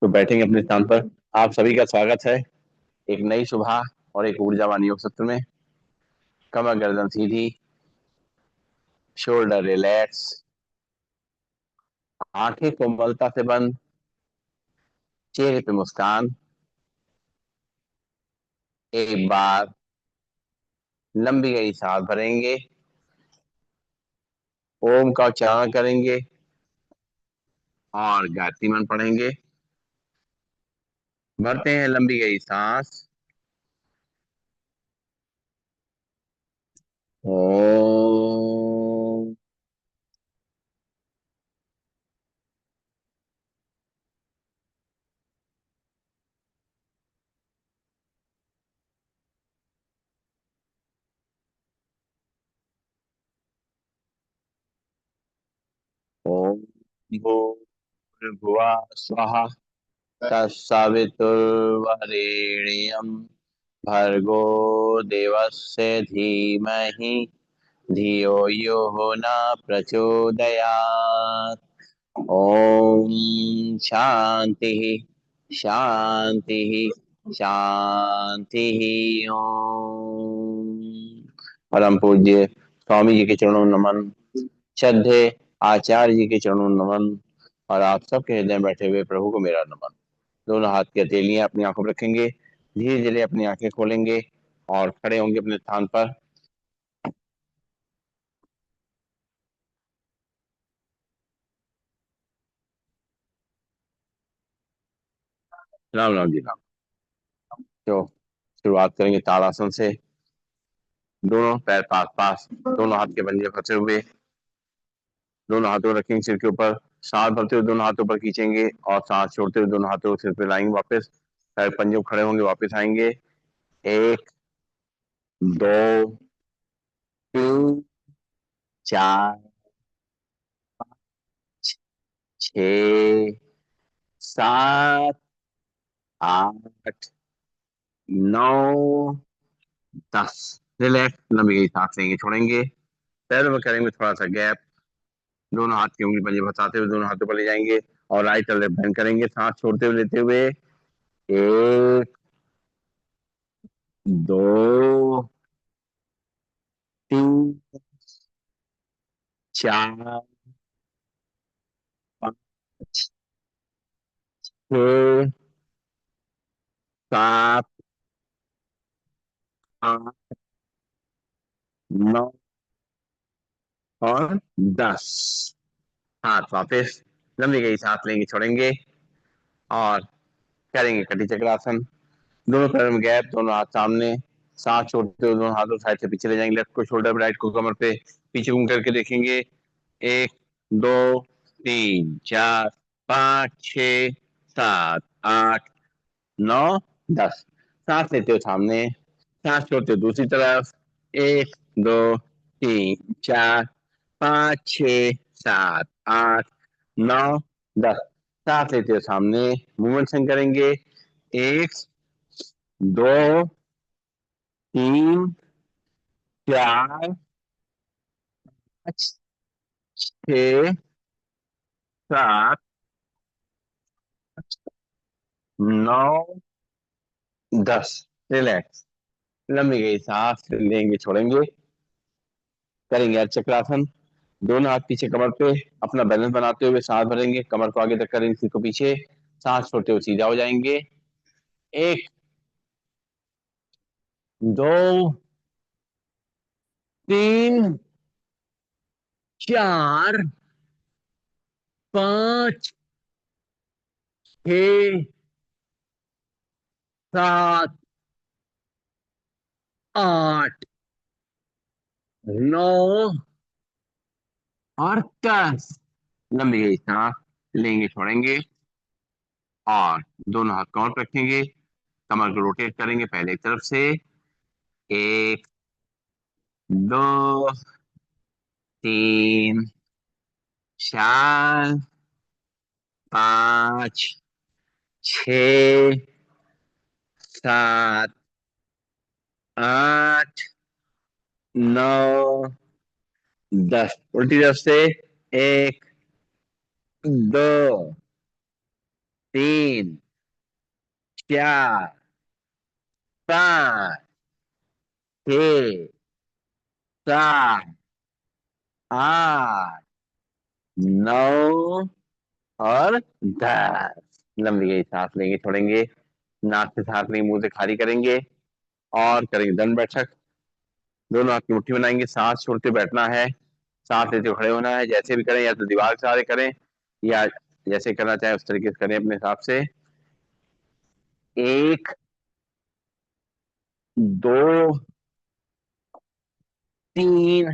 तो बैठेंगे अपने स्थान पर। आप सभी का स्वागत है एक नई सुबह और एक ऊर्जावान योग सत्र में। कमर गर्दन सीधी, शोल्डर रिलैक्स, आंखें कोमलता से बंद, चेहरे पे मुस्कान। एक बार लंबी गहरी सांस भरेंगे, ओम का उच्चारण करेंगे और गायत्री मंत्र पढ़ेंगे। भरते हैं लंबी गहरी सांस। ओम। ओम भूर्भुवः स्वः तत्सवितुर्वरेण्यं भर्गो देवस्य धीमहि धियो यो न प्रचोदयात्। ओम शांति शांति शांति। ओम। परम पूज्य स्वामी जी के चरणों में नमन, श्रद्धे आचार्य जी के चरणों में नमन, और आप सबके हृदय में बैठे हुए प्रभु को मेरा नमन। दोनों हाथ की हथेलियां अपनी आंखों पर रखेंगे, धीरे धीरे अपनी आंखें खोलेंगे और खड़े होंगे अपने स्थान पर। राम राम जी राम। तो शुरुआत करेंगे ताड़ासन से। दोनों पैर पास पास, दोनों हाथ के पंजे फंसे हुए, दोनों हाथों को रखेंगे सिर के ऊपर। सांस भरते हुए दोनों हाथों पर खींचेंगे और सांस छोड़ते हुए दोनों हाथों को सिर पे लाएंगे वापस। पैर पंजे खड़े होंगे, वापस आएंगे। एक, दो, तीन, चार, छ, 7, 8, 9, 10। रिलैक्स, लंबी गई सांस लेंगे, छोड़ेंगे। पैरों में करेंगे थोड़ा सा गैप। दोनों हाथ की उंगली पंजे फंसाते हुए दोनों हाथों पर ले जाएंगे और राइट और लेफ्ट बैंड करेंगे, सांस छोड़ते हुए लेते हुए। एक, दो, तीन, चार, पाँच, छः, सात, आठ, 9 और 10। हाथ वापस, लंबी गई सांस लेंगे, छोड़ेंगे और करेंगे कटी चक्रासन। दोनों पैरों में गैप, दोनों हाथ सामने, सांस छोड़ते हुए दोनों हाथों साइड से पीछे ले जाएंगे। लेफ्ट को शोल्डर पे, राइट को कमर पे, पीछे घूम करके देखेंगे। एक, दो, तीन, चार, 5, 6, 7, 8, 9, 10। सांस लेते हो सामने, सांस छोड़ते हो दूसरी तरफ। एक, दो, तीन, चार, 5, 6, 7, 8, 9, 10। सांस लेते हो सामने, मूवमेंट सेंड करेंगे। एक, दो, तीन, चार, 5, 6, 7, 9, 10। रिलैक्स, लंबी गई सांस लेंगे, छोड़ेंगे। करेंगे अर्ध चक्रासन। दोनों हाथ पीछे कमर पे, अपना बैलेंस बनाते हुए सांस भरेंगे, कमर को आगे तक करेंगे, सिर को पीछे। सांस छोड़ते हुए सीधा हो जाएंगे। एक, दो, तीन, चार, 5, 6, 7, 8, 9 और 10। लंबी गई सांस लेंगे, छोड़ेंगे और दोनों हाथ कमर पे रखेंगे। कमर को रोटेट करेंगे पहले एक तरफ से। एक, दो, तीन, चार, 5, 6, 7, 8, 9, 10। उल्टी तरफ से। एक, दो, 3, 4, 5, 6, 7, 8, 9 और 10। लंबी गई सांस लेंगे, छोड़ेंगे। नाक से सांस लेंगे, मुंह से खाली करेंगे और करेंगे दंड बैठक। दोनों हाथ की मुट्ठी बनाएंगे, सांस छोड़ते बैठना है, सांस लेते हुए खड़े होना है। जैसे भी करें, या तो दीवार के सहारे करें या जैसे करना चाहे उस तरीके से करें अपने हिसाब से। 1, 2, 3,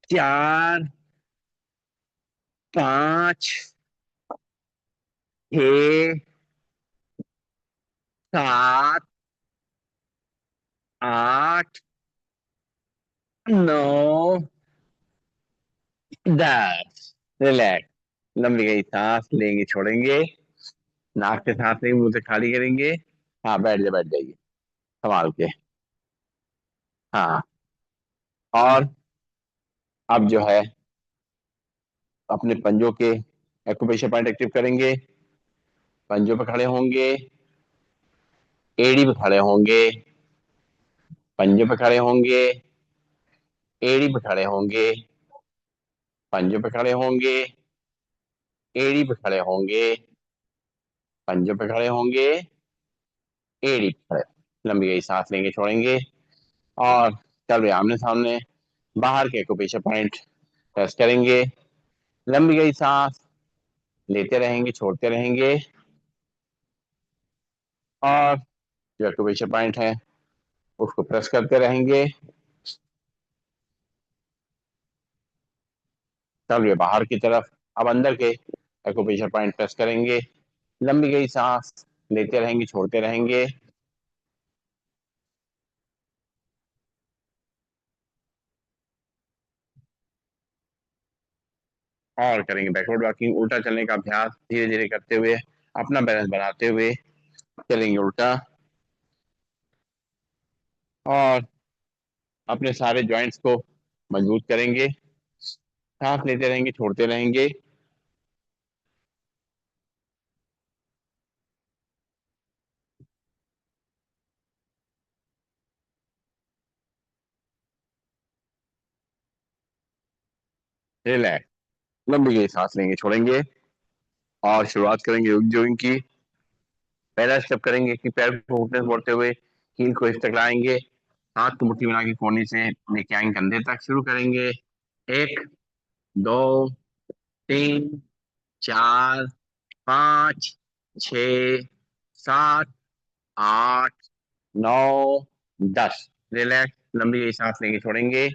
4, 5, 6, 7, 8, 9, 10। रिलैक्स। लंबी गई सांस लेंगे, छोड़ेंगे। नाक से सांस लेंगे, मुंह से खाली करेंगे। हाँ, बैठ जाइए संभाल के। हाँ। और अब जो है अपने पंजों के एक्यूप्रेशर पॉइंट एक्टिव करेंगे। पंजों पे खड़े होंगे, एड़ी पे खड़े होंगे, पंजों पे खड़े होंगे, एड़ी पे खड़े होंगे, पंजों पे खड़े होंगे, एड़ी पे खड़े होंगे, पंजों पे खड़े होंगे, एड़ी पे खड़े। लंबी गई सांस लेंगे, छोड़ेंगे और चल रहे आमने सामने। बाहर के एक्यूप्रेशर पॉइंट प्रेस करेंगे। लंबी गई सांस लेते रहेंगे, छोड़ते रहेंगे और जो एक्यूप्रेशर पॉइंट है उसको प्रेस करते रहेंगे। चल रहे बाहर की तरफ। अब अंदर के एक्यूप्रेशर पॉइंट प्रेस करेंगे। लंबी गई सांस लेते रहेंगे, छोड़ते रहेंगे और करेंगे बैकवर्ड वॉकिंग, उल्टा चलने का अभ्यास धीरे धीरे करते हुए, अपना बैलेंस बनाते हुए चलेंगे उल्टा। और अपने सारे जॉइंट्स को मजबूत करेंगे। सांस लेते रहेंगे, छोड़ते रहेंगे। रिलैक्स। लंबी गई सांस लेंगे, छोड़ेंगे और शुरुआत करेंगे योग जॉगिंग की। पहला स्टेप करेंगे कि पैर को घुटने से मोड़ते हुए हील को इस तक लाएंगे। हाथ को मुट्ठी बना के कोहनी से लेके आएंगे कंधे तक। शुरू करेंगे। 1, 2, 3, 4, 5, 6, 7, 8, 9, 10। रिलैक्स। लंबी गई सांस लेंगे, छोड़ेंगे।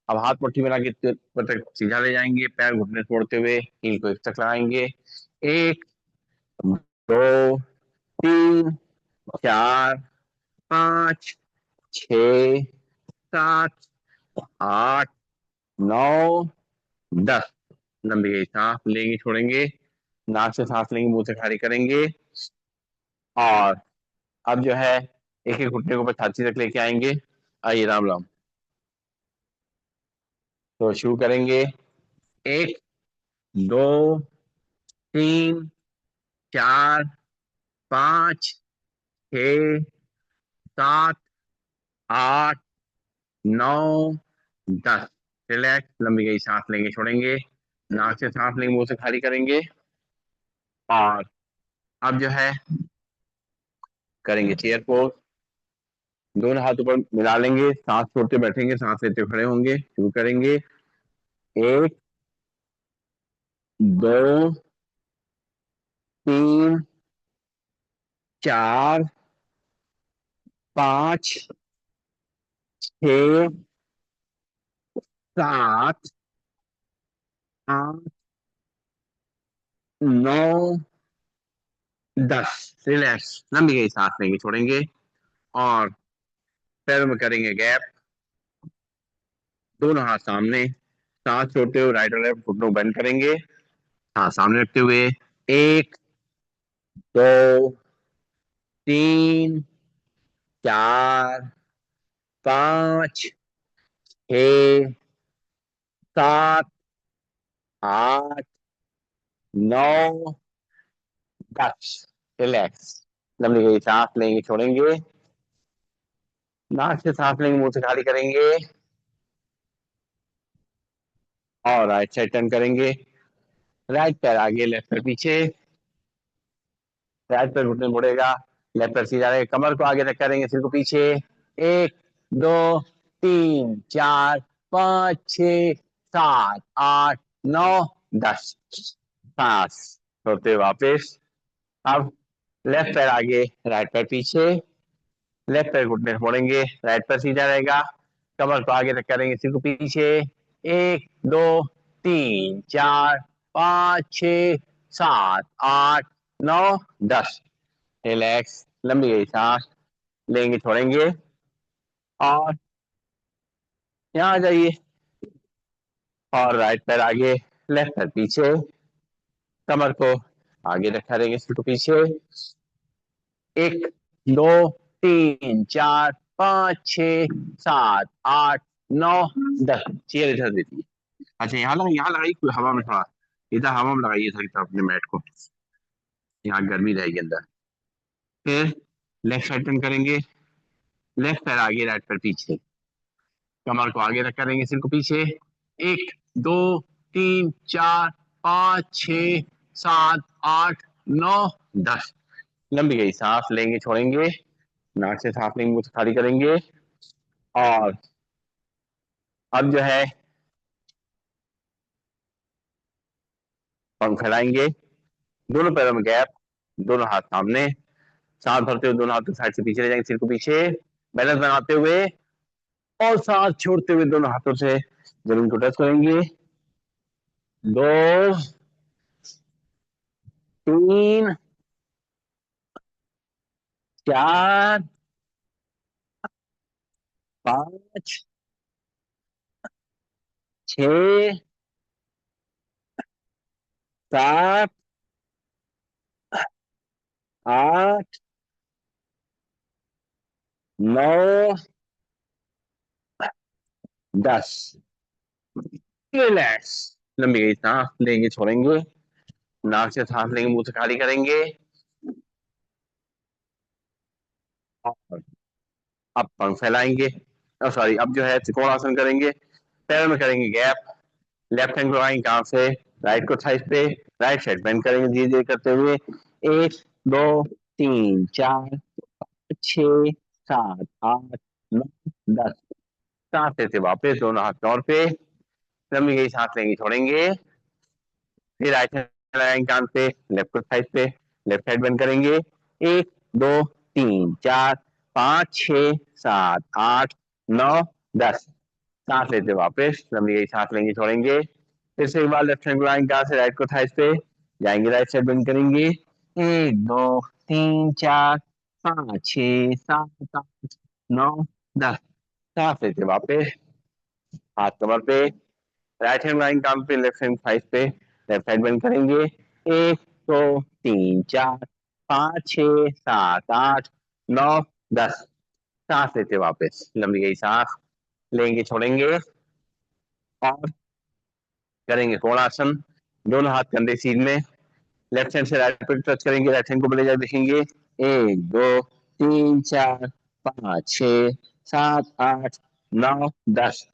अब हाथ मुट्ठी बना के ऊपर तक सीधा ले जाएंगे, पैर घुटने से मोड़ते हुए हील को इस तक लगाएंगे। 1, 2, 3, 4, 5, 6, 7, 8, 9, 10। लंबी गई सांस लेंगे, छोड़ेंगे। नाक से सांस लेंगे, मुंह से खाली करेंगे और अब जो है एक एक घुटने को ऊपर छाती तक लेके आएंगे। आइए, राम राम। तो शुरू करेंगे। 1, 2, 3, 4, 5, 6, 7, 8, 9, 10। रिलैक्स। लंबी गई सांस लेंगे, छोड़ेंगे। नाक से सांस लेंगे, मुंह से खाली करेंगे और अब जो है करेंगे चेयर पोज। दोनों हाथ ऊपर मिला लेंगे, सांस छोड़ते बैठेंगे, सांस लेते खड़े होंगे। शुरू करेंगे। 1, 2, 3, 4, 5, 6, 7, 8, 9, 10। रिलैक्स। लंबी गई सांस लेंगे, छोड़ेंगे और पैरों में करेंगे गैप। दोनों हाथ सामने, सांस छोड़ते हुए राइट और लेफ्ट घुटनों को बेंड करेंगे। हाथ सामने रखते हुए। 1, 2, 3, 4, 5, 6, 7, 8, 9, 10। रिलैक्स। लंबी गई सांस लेंगे, छोड़ेंगे। नाक से सांस लेंगे, मुंह से खाली करेंगे। और राइट साइड टर्न करेंगे। राइट पैर आगे, लेफ्ट पैर पीछे। राइट पैर घुटने मुड़ेगा, लेफ्ट पैर सीधा रहेगा। कमर को आगे तक करेंगे, सिर को पीछे। एक, दो, तीन, चार, पाँच, छ, सात, आठ, नौ, 10। सांस छोड़ते हुए वापिस। अब लेफ्ट पैर आगे, राइट पैर पीछे। लेफ्ट पैर घुटने से मोड़ेंगे, राइट पैर सीधा रहेगा। कमर को आगे तक करेंगे, सिर को पीछे। एक, दो, तीन, चार, पाँच, छ, सात, आठ, नौ, 10। रिलैक्स। लंबी गई सांस लेंगे, छोड़ेंगे। और यहाँ आ जाइए। और राइट पैर आगे, लेफ्ट पैर पीछे। कमर को आगे तक करेंगे, सिर को पीछे। एक, दो, तीन, चार, पाँच, छ, सात, आठ, नौ, 10। चेयर इधर देती है। अच्छा, यहाँ लगाई कोई हवा में थोड़ा। इधर हवा में लगाइए थोड़ी, अपने मैट को। यहाँ गर्मी रहेगी अंदर। फिर लेफ्ट साइड टर्न करेंगे। लेफ्ट पैर आगे, राइट पैर पीछे। कमर को आगे रख करेंगे, सिर को पीछे। एक, दो, तीन, चार, पाँच, छ, सात, आठ, नौ, 10। लंबी गई सांस लेंगे, छोड़ेंगे। नाक से सांस लेंगे, मुंह से खाली करेंगे। और अब जो है पंख फैलाएंगे। दोनों पैरों में गैप। दोनों हाथ सामने। सांस भरते हुए दोनों हाथों साइड से पीछे ले जाएंगे, सिर को पीछे। बैलेंस बनाते हुए और सांस छोड़ते हुए दोनों हाथों से जमीन को टच करेंगे। दो, तीन, चार, पाँच, छ, सात, आठ, नौ, 10। रिलैक्स। लंबी गई सांस लेंगे, छोड़ेंगे। नाक से सांस लेंगे, मुंह से खाली करेंगे। और अब पंख फैलाएंगे। सॉरी, अब जो है त्रिकोण आसन करेंगे। पैरों में करेंगे गैप। लेफ्ट हैंड लगाएंगे कांध से, राइट को थाइस पे। राइट साइड बेंड करेंगे धीरे धीरे करते हुए। एक, दो, तीन, चार, छ, सात, आठ, नौ, 10। सांस लेते वापस दोनों हाथ कमर पे। लंबी गई सांस लेंगे, छोड़ेंगे। फिर राइट हैंड लगाएंगे कांध पे, लेफ्ट को थाइस पे। लेफ्ट साइड बेंड करेंगे। एक, दो, तीन, चार, पाँच, छ, सात, आठ, नौ, 10। सांस लेते वापस लंबी गई सांस लेंगे, छोड़ेंगे। फिर से एक बार लेफ्ट हैंड लगाएंगे कांध से, राइट को थाइस पे जाएंगे, राइट साइड बेंड करेंगे। एक, दो, तीन, चार, पाँच, छ, सात, आठ, नौ, 10। सांस लेते वापस हाथ कमर पे। राइट हैंड लाइन काम पे, लेफ्ट हैंड थाइस पे। लेफ्ट साइड बेंड करेंगे। एक, दो, तीन, चार, पाँच, छ, सात, आठ, नौ, 10। सांस लेते वापस लंबी गई सांस लेंगे, छोड़ेंगे। और करेंगे कोणासन। दोनों हाथ कंधे सीध में। लेफ्ट हैंड से राइट पे टच करेंगे, राइट हैंड को ले जाकर देखेंगे। एक, दो, तीन, चार, पाँच, छ, सात, आठ, नौ, 10।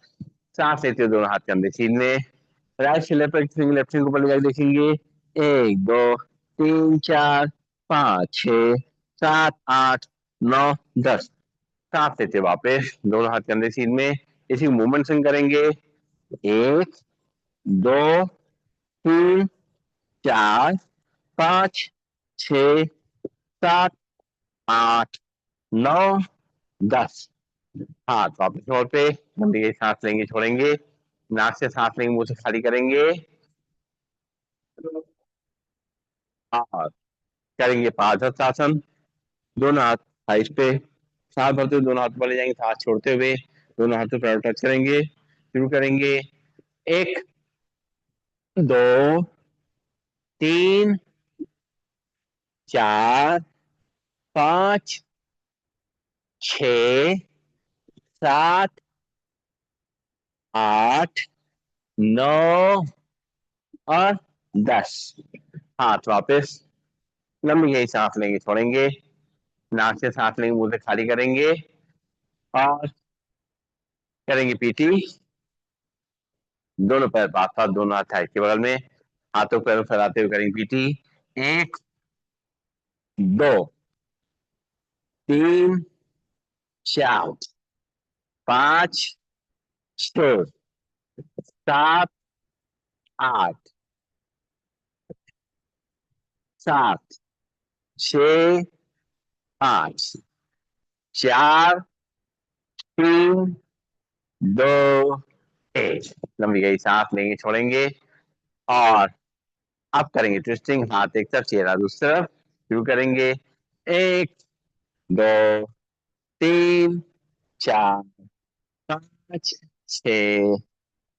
सांस लेते हुए दोनों हाथ कंधे सीध में। राइट से लेफ्ट देखेंगे, लेफ्ट हैंड को ऊपर ले जाकर देखेंगे। एक, दो, तीन, चार, पाँच, छ, सात, आठ, नौ, 10। सांस लेते वापस दोनों हाथ कंधे सीध में। इसी मूवमेंट से करेंगे। एक, दो, तीन, चार, पाँच, छ, सात, आठ, नौ, 10। हाथ वापस छोड़ पे लंबी सांस लेंगे, छोड़ेंगे। नाक से सांस लेंगे, मुंह से खाली करेंगे। और करेंगे पादहस्तासन। दोनों हाथ थाइस पे। सांस भरते हुए दोनों हाथ ऊपर ले जाएंगे, सांस छोड़ते हुए दोनों हाथों पर टच करेंगे। शुरू करेंगे। एक, दो, तीन, चार, पाँच, छ, सात, आठ, नौ और 10। हाथ वापस लंबी गई सांस लेंगे, छोड़ेंगे। नाक से सांस लेंगे, मुंह से खाली करेंगे। और करेंगे पीटी। दोनों पैर पास पास, दोनों हाथ थाई के बगल में, हाथों पैरों फैलाते हुए करेंगे पीटी। एक, दो, तीन, चार, पांच, छह, सात, आठ, सात, छ, पांच, चार, तीन, दो, एक। लंबी गई सांस लेंगे, छोड़ेंगे। और अब करेंगे ट्विस्टिंग, हाथ एक तरफ चेहरा दूसरी तरफ। शुरू करेंगे। एक, दो, तीन, चार, पांच, छ,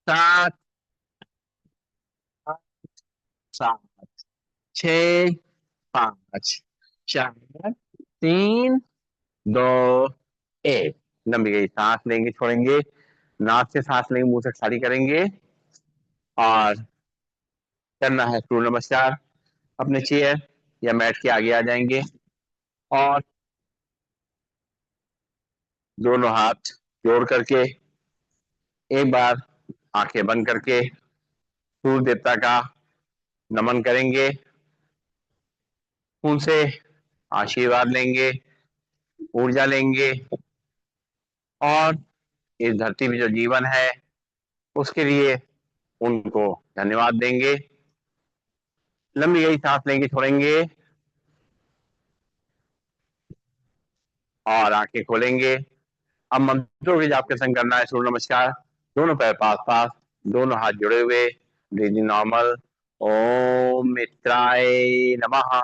सात, आठ, सात, छ, पांच, चार, तीन, दो, एक। लंबी गई सांस लेंगे, छोड़ेंगे। नाक से सांस लेंगे, मुंह से खाली करेंगे। और करना है सूर्य नमस्कार। अपने चेयर या मैट के आगे आ जाएंगे। और दोनों हाथ जोड़ करके एक बार आंखें बंद करके सूर्य देवता का नमन करेंगे। उनसे आशीर्वाद लेंगे, ऊर्जा लेंगे। और इस धरती में जो जीवन है उसके लिए उनको धन्यवाद देंगे। लंबी गई सांस लेंगे, छोड़ेंगे। और आंखें खोलेंगे। अब मंत्रों के जाप के संग करना है सूर्य नमस्कार। दोनों पैर पास पास, दोनों हाथ जुड़े हुए, ब्रीदिंग नॉर्मल। ओम मित्राय नमः।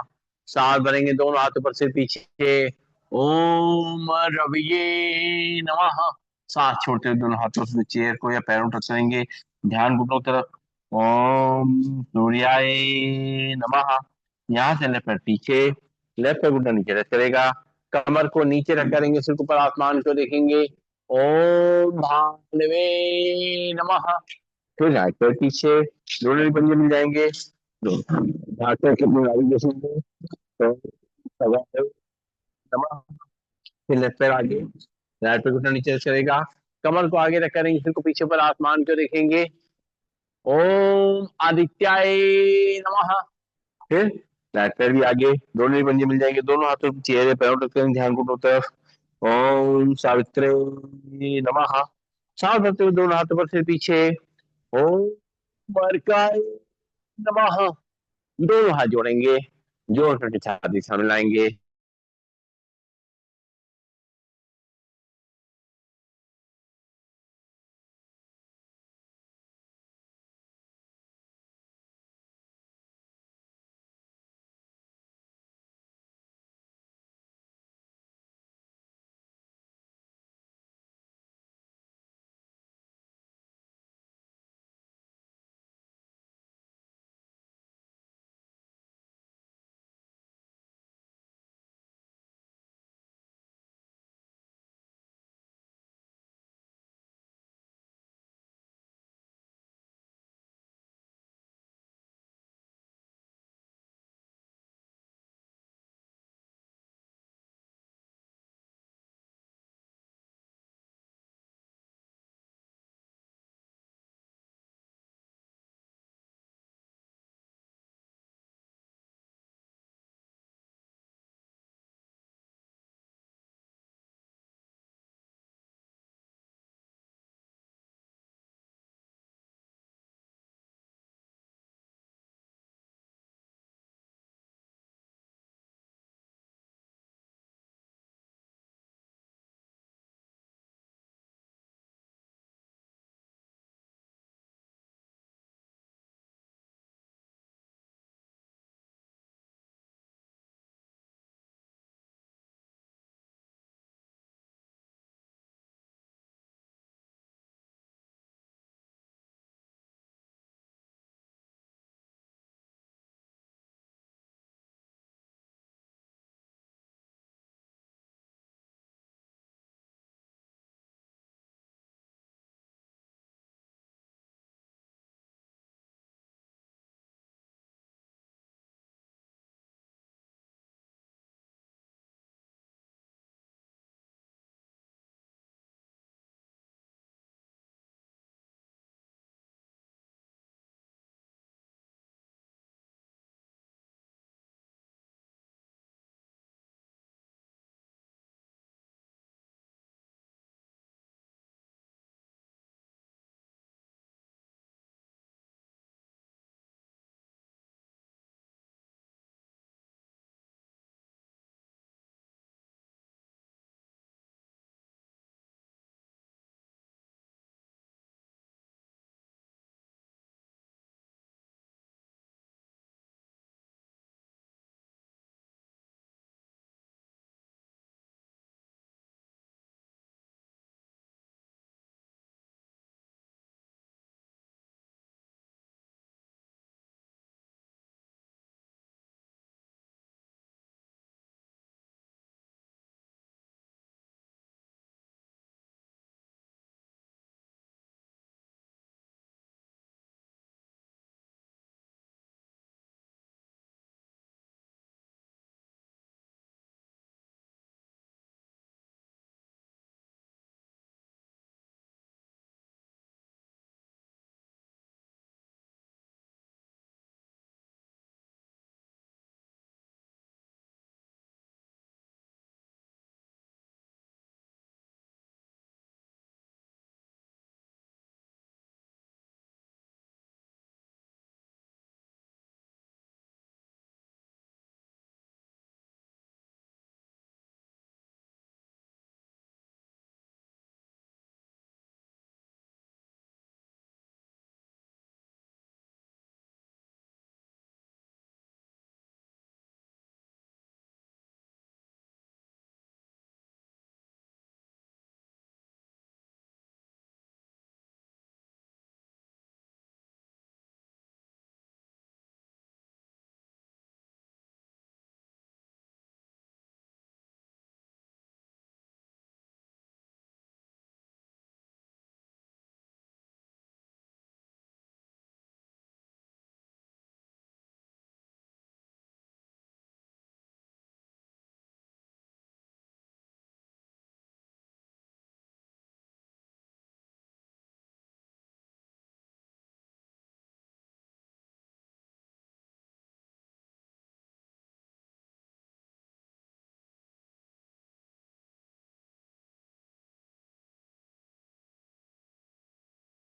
सांस भरेंगे, दोनों हाथ ऊपर से पीछे। ओम रविये नमः। सांस छोड़ते हुए दोनों हाथों से चेयर को या पैरों टच करेंगे। ध्यान घुटनों तरफ। ओम सूर्याय नमः। यहाँ से लेफ्ट पैर पीछे, लेफ्ट पैर घुटना नीचे रख करेगा। कमर को नीचे रख करेंगे, सिर ऊपर आसमान को देखेंगे। ओम भालवे नमः। फिर राइट पैर पीछे, दोनों पंजे मिल जाएंगे। डॉक्टर के अपनी गाड़ी देखेंगे। तो नमः। फिर लेफ्ट पैर आगे, राइट पैर घुटना नीचे करेगा। कमर को आगे रख करेंगे, सिर को पीछे पर आसमान को देखेंगे। ओम आदित्याय नमः। फिर राइट पैर भी आगे, दोनों ही पंजे मिल जाएंगे। दोनों हाथों पे चेहरे पैरों तक करेंगे, ध्यान को तरफ। ओम सावित्रे नमः। सांस भरते हुए दोनों हाथों पर से पीछे। ओम बरकाय नमः। दोनों हाथ जोड़ेंगे, जोड़ करके छाती से मिलाएंगे।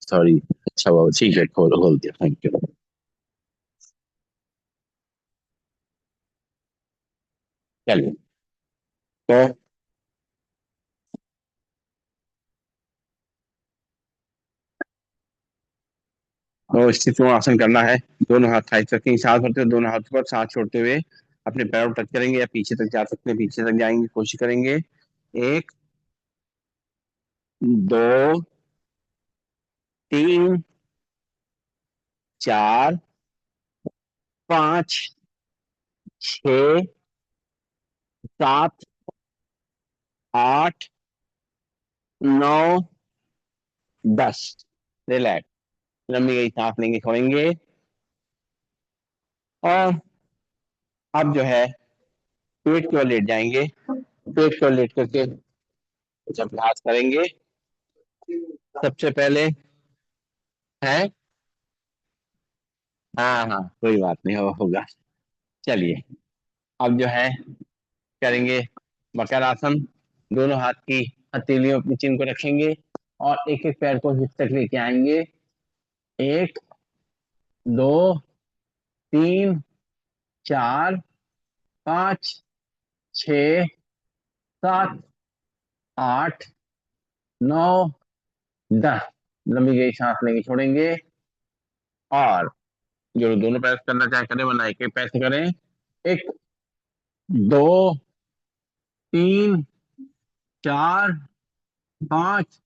सॉरी। अच्छा बाबू, ठीक है, खोल खोल दिया, थैंक यू। चलिए। तो स्थिति में आसन करना है। दोनों हाथ थाई रखेंगे, सांस भरते हुए दोनों हाथ पर, सांस छोड़ते हुए अपने पैरों को टच करेंगे, या पीछे तक जा सकते हैं, पीछे तक जाएंगे, कोशिश करेंगे। एक, दो, तीन, चार, पांच, छ, सात, आठ, नौ, 10। रिलैक्स। लंबी गई सांस लेंगे, छोड़ेंगे। और अब जो है पेट की ओर लेट जाएंगे। पेट की ओर लेट करके कुछ अभ्यास करेंगे। सबसे पहले है, हाँ हाँ कोई बात नहीं, होगा। चलिए। अब जो है करेंगे मकर आसन। दोनों हाथ की हथेलियों अपनी चिन्ह को रखेंगे और एक एक पैर को हिप तक लेके आएंगे। एक, दो, तीन, चार, पाँच, छ, सात, आठ, नौ, 10। लंबी गई सांस लेंगे, छोड़ेंगे। और जो दोनों पैर से करना चाहे करें, वरना एक एक पैर से करें। एक, दो, तीन, चार, पाँच,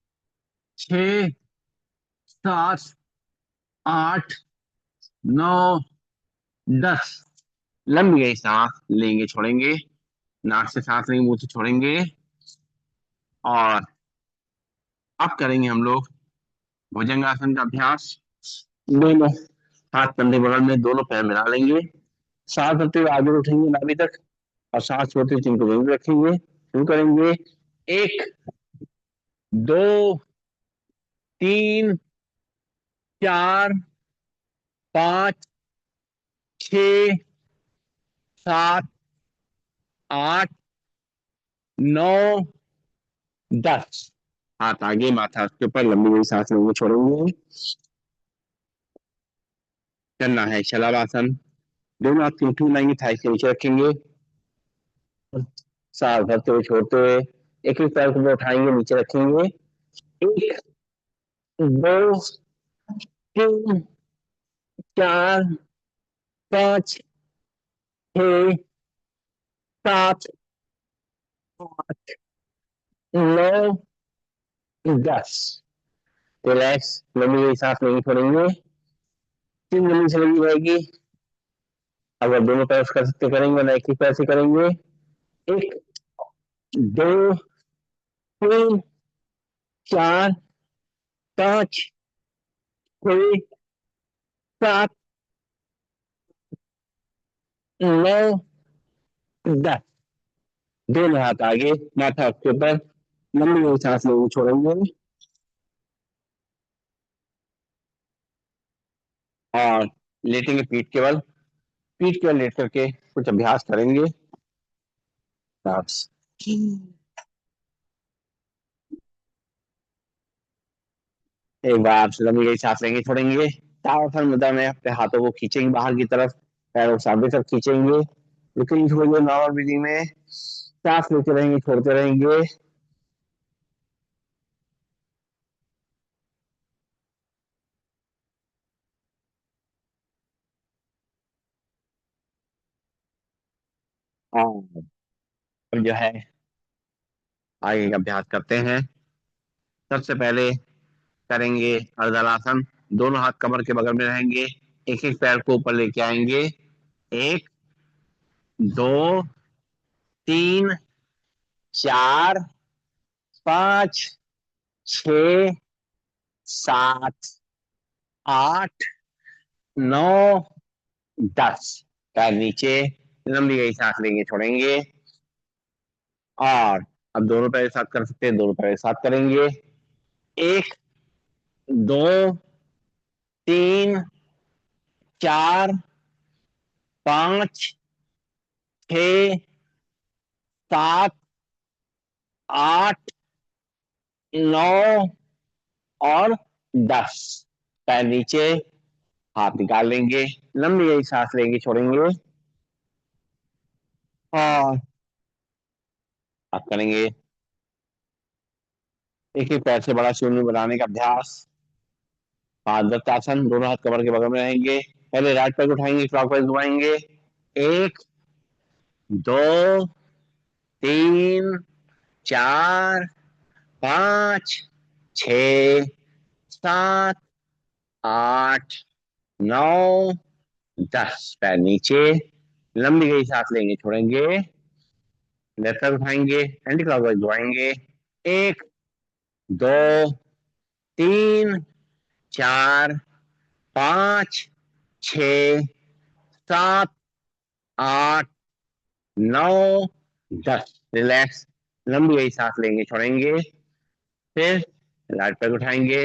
छ, सात, आठ, नौ, 10। लंबी गई सांस लेंगे, छोड़ेंगे। नाक से सांस लेंगे, मुंह से छोड़ेंगे। और अब करेंगे हम लोग भुजंगासन का अभ्यास। दोनों हाथ कंधे बगल में, दोनों पैर मिला लेंगे। सांस भरते हुए आगे उठेंगे नाभि तक, और सांस छोड़ते हुए चिंता वहीं रखेंगे। शुरू करेंगे। एक, दो, तीन, चार, पाँच, छ, सात, आठ, नौ, 10। हाथ आगे, माथा उसके ऊपर, लंबी लंबी सांस लेंगे, छोड़ेंगे। करना है शलभासन। दोनों हाथ की मुट्ठी बनाएंगे, थाई के नीचे रखेंगे। सांस भरते हुए, छोड़ते हुए एक एक पैर को उठाएंगे, नीचे रखेंगे। एक, दो, तीन, चार, पाँच, छ, सात, आठ, नौ, 10। रिलैक्स। लंबी लंबी सांस लेंगे, छोड़ेंगे। 3 मिनट से लगी रहेगी। अगर दोनों पैर कर सकते करेंगे, ना एक ही पैर से करेंगे। एक, दो, तीन, चार, पाँच, छह, सात, नौ, 10। दोनों हाथ आगे, माथा उसके ऊपर, लंबी लंबी सांस लेंगे, छोड़ेंगे। और लेटेंगे पीठ केवल। पीठ केवल लेट करके कुछ अभ्यास करेंगे। एक बार लंबी गई सांस लेंगे, छोड़ेंगे। ताड़ासन मुद्रा में अपने हाथों को खींचेंगे बाहर की तरफ, पैरों को सामने तरफ खींचेंगे। रुकेंगे थोड़ी देर नॉर्मल ब्रीदिंग में, सांस लेते रहेंगे, छोड़ते रहेंगे। और अब जो है आगे का अभ्यास करते हैं। सबसे पहले करेंगे अर्धलासन। दोनों हाथ कमर के बगल में रहेंगे, एक एक पैर को ऊपर लेके आएंगे। एक, दो, तीन, चार, पाँच, छ, सात, आठ, नौ, 10। पैर नीचे, लंबी गई सांस लेंगे, छोड़ेंगे। और अब दोनों पैर एक साथ कर सकते हैं, दोनों पैर एक साथ करेंगे। एक, दो, तीन, चार, पाँच, छ, सात, आठ, नौ, और 10। पैर नीचे, हाथ निकाल लेंगे, लंबी गई सांस लेंगे, छोड़ेंगे, और आप करेंगे एक एक पैर से बड़ा शून्य बनाने का अभ्यास। पारदत्तासन, दोनों हाथ कमर के बगल में रहेंगे। पहले राइट पैर को उठाएंगे, क्लॉकवाइज घुमाएंगे। एक, दो, तीन, चार, पाँच, छ, सात, आठ, नौ, 10। पैर नीचे, लंबी गई सांस लेंगे, छोड़ेंगे, लेफ्ट पैर उठाएंगे, एंटी क्लॉकवाइज घुमाएंगे। एक, दो, तीन, चार, पाँच, छ, सात, आठ, नौ, 10। रिलैक्स, लंबी गई सांस लेंगे, छोड़ेंगे, फिर राइट पैर उठाएंगे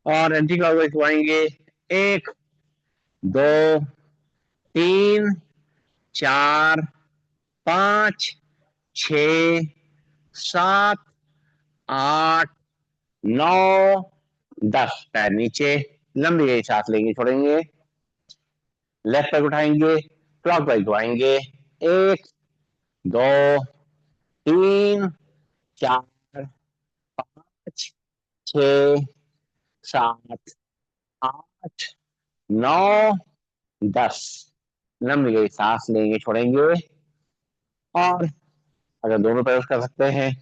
और एंटी क्लॉकवाइज घुमाएंगे। एक, दो, तीन, चार, पाँच, छ, सात, आठ, नौ, 10। पैर नीचे, लंबी गई सांस लेंगे, छोड़ेंगे, लेफ्ट पैर उठाएंगे, क्लॉकवाइज घुमाएंगे। एक, दो, तीन, चार, पाँच, छ, सात, आठ, नौ, 10। लंबी गई सांस लेंगे, छोड़ेंगे, और अगर दोनों पैरों कर सकते हैं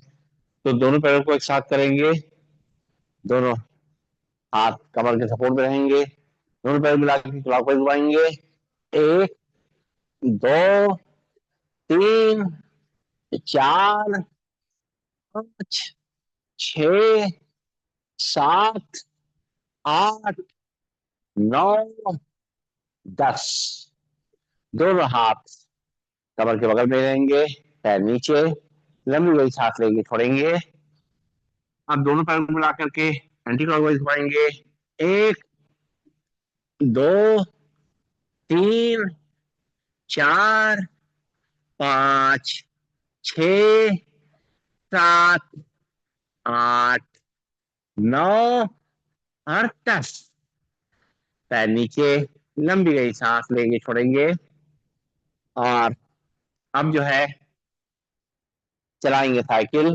तो दोनों पैरों को एक साथ करेंगे। दोनों हाथ कमर के सपोर्ट में रहेंगे, दोनों पैर मिला के क्लॉकवाइज घुमाएंगे। एक, दो, तीन, चार, पाँच, छ, सात, आठ, नौ, 10। दोनों हाथ कमर के बगल में रहेंगे, पैर नीचे, लंबी गई सांस लेंगे, छोड़ेंगे। अब दोनों पैर को मिला करके एंटी क्लॉकवाइज घुमाएंगे। एक, दो, तीन, चार, पाँच, छ, सात, आठ, नौ, और 10। पैर नीचे, लंबी गई सांस लेंगे, छोड़ेंगे, और अब जो है चलाएंगे साइकिल।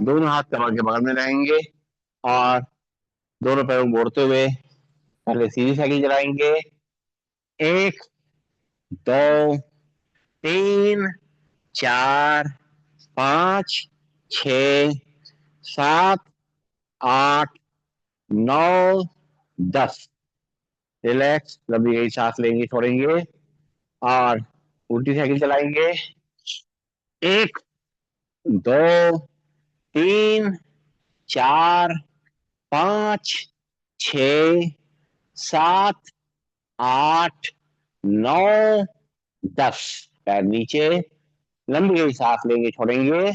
दोनों हाथ कमर के बगल में रहेंगे और दोनों पैरों को मोड़ते हुए पहले सीधी साइकिल चलाएंगे। एक, दो, तीन, चार, पाँच, छ, सात, आठ, नौ, 10। रिलैक्स, लंबी गई सांस लेंगे, छोड़ेंगे, और उल्टी साइकिल चलाएंगे। एक, दो, तीन, चार, पाँच, छ, सात, आठ, नौ, 10। पैर नीचे, लंबी गई सांस लेंगे, छोड़ेंगे,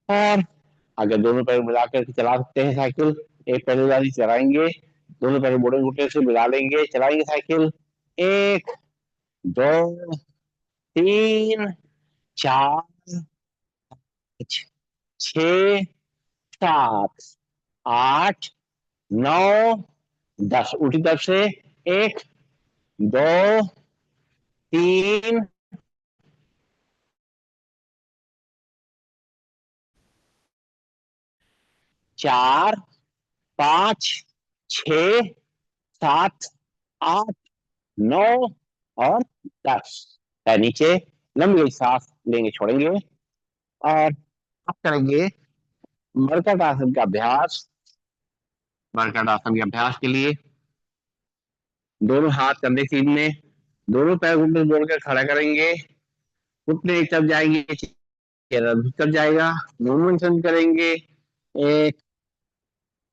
और अगर दोनों पैर मिलाकर के चला सकते हैं साइकिल, एक पैर वाली चलाएंगे, दोनों पैर मोड़े घुटने से मिला लेंगे, चलाएंगे साइकिल। एक, दो, तीन, चार, पाँच, छ, सात, आठ, नौ, 10। उल्टी तरफ से। एक, दो, तीन, चार, पाँच, छ, सात, आठ, नौ, और 10। पैर नीचे, लंबी गई सांस लेंगे, छोड़ेंगे, और आप करेंगे मरकट आसन का अभ्यास। मरकट आसन के अभ्यास के लिए दोनों हाथ कंधे सीधे, दोनों पैर घुटने जोड़कर खड़ा करेंगे, घुटने एक तरफ जाएंगे, चेहरा दूसरी तरफ जाएगा, मूवमेंट करेंगे। एक,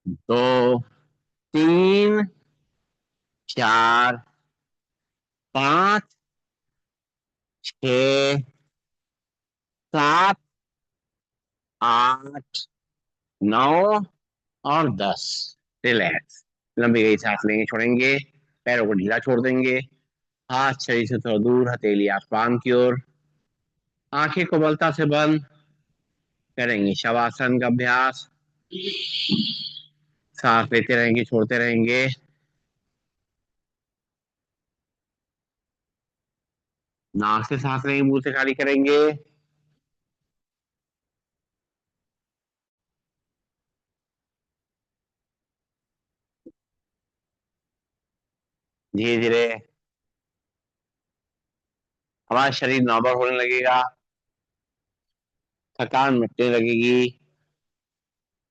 दो, तीन, चार, पाँच, छ, सात, आठ, नौ, और 10। रिलैक्स, लंबी गई सांस लेंगे, छोड़ेंगे, पैरों को ढीला छोड़ देंगे, हाथ शरीर से थोड़ा दूर, हथेली आसमान की ओर, आंखें कोमलता से बंद करेंगे। शवासन का अभ्यास। सांस लेते रहेंगे, छोड़ते रहेंगे। नाक से सांस लेंगे, मुंह से खाली करेंगे। धीरे धीरे हमारा शरीर नॉर्मल होने लगेगा, थकान मिटने लगेगी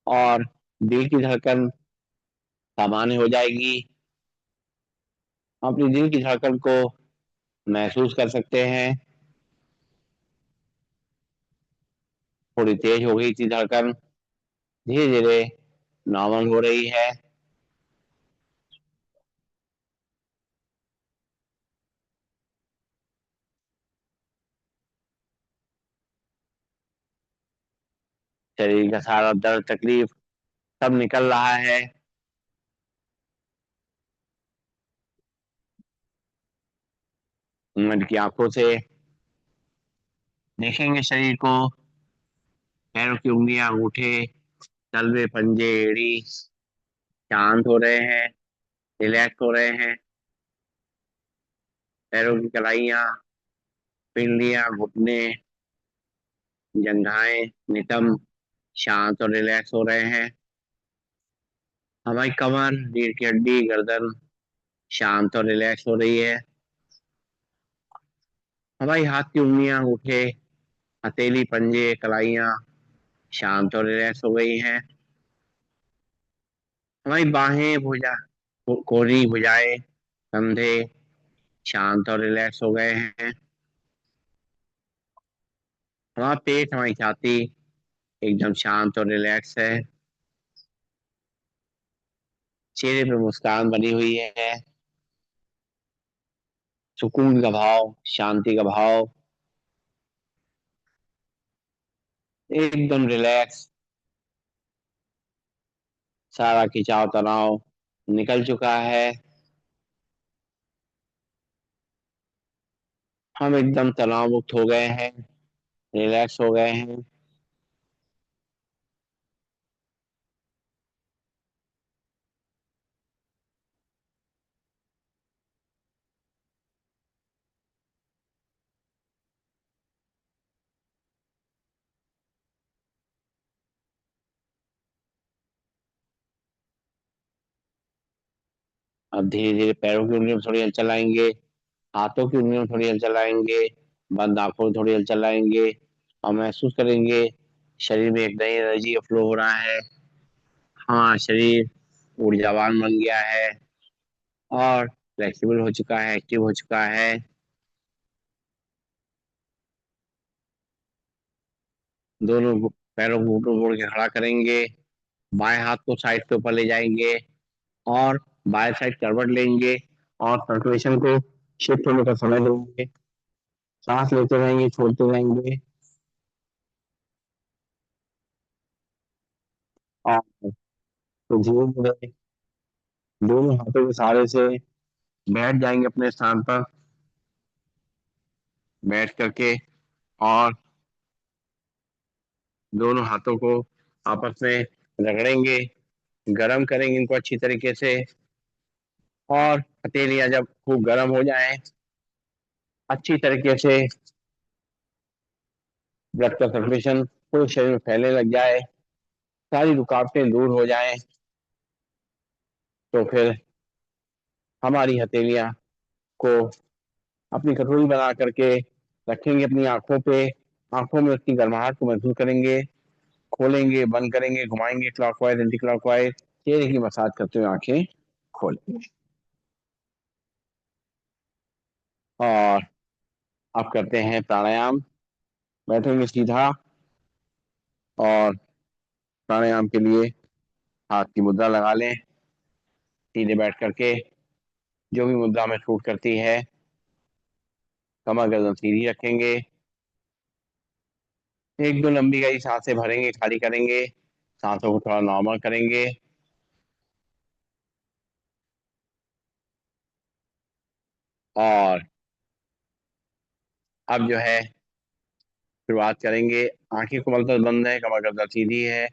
और दिल की धड़कन सामान्य हो जाएगी। हम अपनी दिल की धड़कन को महसूस कर सकते हैं। थोड़ी तेज हो गई थी धड़कन, धीरे धीरे नॉर्मल हो रही है। शरीर का सारा दर्द तकलीफ सब निकल रहा है। मन की आंखों से देखेंगे शरीर को। पैरों की उंगलियां, अंगूठे, तलवे, पंजे, एड़ी शांत हो रहे हैं, रिलैक्स हो रहे हैं। पैरों की कलाइयां, पिंडलियां, घुटने, जंघाएं, नितंब शांत और रिलैक्स हो रहे हैं। हमारी कमर, रीढ़ की हड्डी, गर्दन शांत और रिलैक्स हो रही है। हमारी हाथ की उंगलियां, अंगूठे, हथेली, पंजे, कलाइयां शांत और रिलैक्स हो गई हैं। हमारी बाहें, भुजा, कोहनी, भुजाएं, कंधे शांत और रिलैक्स हो गए हैं। हमारा पेट, हमारी छाती एकदम शांत और रिलैक्स है। चेहरे पे मुस्कान बनी हुई है, सुकून का भाव, शांति का भाव, एकदम रिलैक्स। सारा खिंचाव तनाव निकल चुका है। हम एकदम तनाव मुक्त हो गए हैं, रिलैक्स हो गए हैं। अब धीरे धीरे पैरों की उंगलियों में थोड़ी हलचल आएंगे, हाथों की उंगलियों में थोड़ी हलचल आएंगे, बंद आंखों में थोड़ी हलचल आएंगे और महसूस करेंगे शरीर में एक नई एनर्जी का फ्लो हो रहा है। हाँ, शरीर ऊर्जावान बन गया है और फ्लेक्सिबल हो चुका है, एक्टिव हो चुका है। दोनों पैरों को ऊपर मोड़ के खड़ा करेंगे, बाएं हाथ को साइड के ऊपर ले जाएंगे और बाएं साइड करवट लेंगे और सर्कुलेशन को शिफ्ट होने का समय देंगे। सांस लेते रहेंगे, छोड़ते रहेंगे और तो धीरे धीरे दोनों हाथों के सहारे से बैठ जाएंगे अपने स्थान पर। बैठ करके और दोनों हाथों को आपस में रगड़ेंगे, गरम करेंगे इनको अच्छी तरीके से। और हथेलियां जब खूब गर्म हो जाएं, अच्छी तरीके से ब्लड का सर्कुलेशन पूरे शरीर में फैलने लग जाए, सारी रुकावटें दूर हो जाएं, तो फिर हमारी हथेलियां को अपनी कटोरी बना करके रखेंगे अपनी आंखों पे। आंखों में उसकी गर्माहट को महसूस करेंगे, खोलेंगे, बंद करेंगे, घुमाएंगे क्लॉकवाइज, एंटी क्लॉकवाइज, चेहरे की मसाज करते हुए आंखें खोलेंगे। और अब करते हैं प्राणायाम। बैठेंगे सीधा और प्राणायाम के लिए हाथ की मुद्रा लगा लें। सीधे बैठ करके जो भी मुद्रा में सूट करती है, कमर गर्दन सीधी रखेंगे। एक दो लंबी गहरी सांसें भरेंगे, खाली करेंगे, सांसों को थोड़ा नॉर्मल करेंगे। और अब जो है शुरुआत करेंगे। आंखें को मलकर बंद है, कमर गर्दन सीधी है।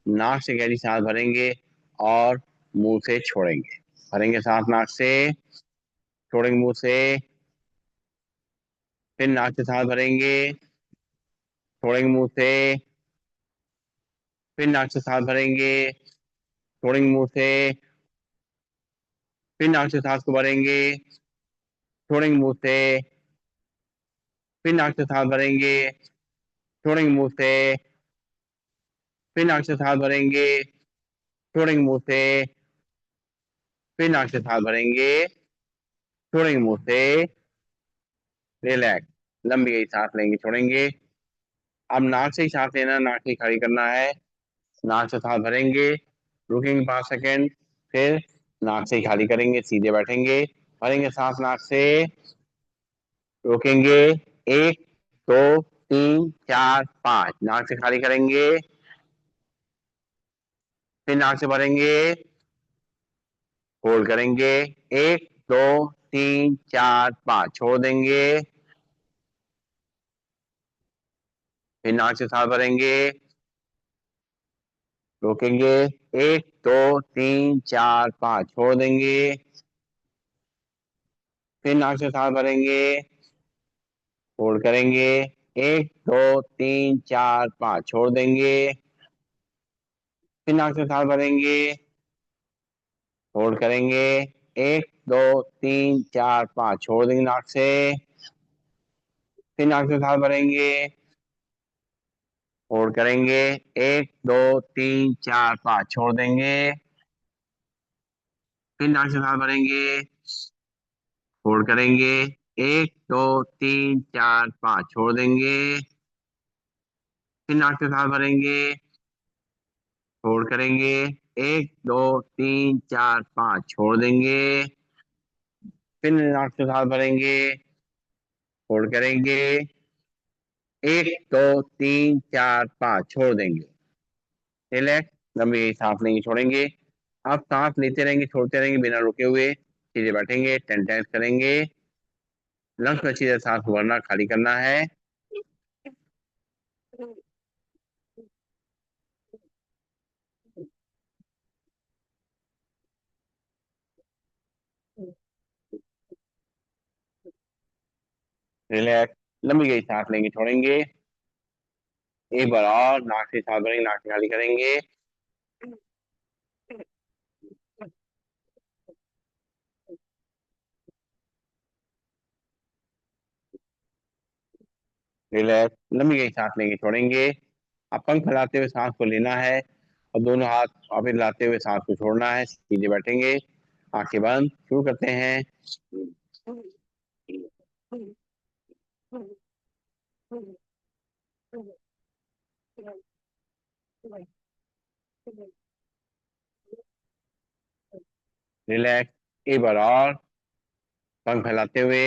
नाक से गहरी सांस भरेंगे और मुंह से छोड़ेंगे। भरेंगे सांस नाक से, छोड़ेंगे मुंह से, फिर नाक से सांस भरेंगे, छोड़ेंगे मुंह से, फिर नाक से सांस भरेंगे, छोड़ेंगे मुंह से, फिर नाक से सांस को भरेंगे, छोड़ेंगे मुंह से, फिर नाक से सांस भरेंगे, छोड़ेंगे मुंह से, फिर नाक से सांस भरेंगे, छोड़ेंगे मुंह से, फिर नाक से सांस भरेंगे, छोड़ेंगे मुंह से। रिलैक्स। लंबी गई सांस लेंगे, छोड़ेंगे। अब नाक से ही सांस लेना, नाक से ही खाली करना है। नाक से सांस भरेंगे, रुकेंगे 5 सेकेंड, फिर नाक से ही खाली करेंगे, सीधे बैठेंगे। भरेंगे सांस नाक से, रोकेंगे, 1 2 3 4 5, नाक से खाली करेंगे, फिर नाक से भरेंगे, होल्ड करेंगे, 1 2 3 4 5, छोड़ देंगे, फिर नाक से सांस भरेंगे, रोकेंगे, 1 2 3 4 5, छोड़ देंगे, फिर नाक से सांस भरेंगे, होल्ड करेंगे, 1 2 3 4 5, छोड़ देंगे, फिर नाक से सांस भरेंगे, होल्ड करेंगे, 1 2 3 4 5, छोड़ देंगे नाक से, फिर नाक से सांस भरेंगे, होल्ड करेंगे, 1 2 3 4 5, छोड़ देंगे, फिर नाक से सांस भरेंगे, होल्ड करेंगे, 1 2 3 4 5, छोड़ देंगे, फिर नाक से सांस भरेंगे, होल्ड करेंगे, 1 2 3 4 5, छोड़ देंगे, फिर नाक से सांस भरेंगे, होल्ड करेंगे, 1 2 3 4 5, छोड़ देंगे। रिलैक्स। लंबी सांस लेंगे, छोड़ेंगे। आप सांस लेते रहेंगे, छोड़ते रहेंगे बिना रुके हुए। सीधे बैठेंगे, 10 टाइम्स करेंगे। लंग्स में अच्छी तरह सांस भरना, खाली करना है। रिलैक्स। लंबी गई सांस लेंगे, छोड़ेंगे। एक बार और नाक से सांस भरेंगे, नाक से खाली करेंगे। रिलैक्स। लंबी गई सांस लेंगे, छोड़ेंगे। अब पंख फैलाते हुए सांस को लेना है और दोनों हाथ वापस लाते हुए सांस को छोड़ना है। सीधे बैठेंगे, आंखें बंद, शुरू करते हैं। रिलैक्स। एक बार और पंख फैलाते हुए।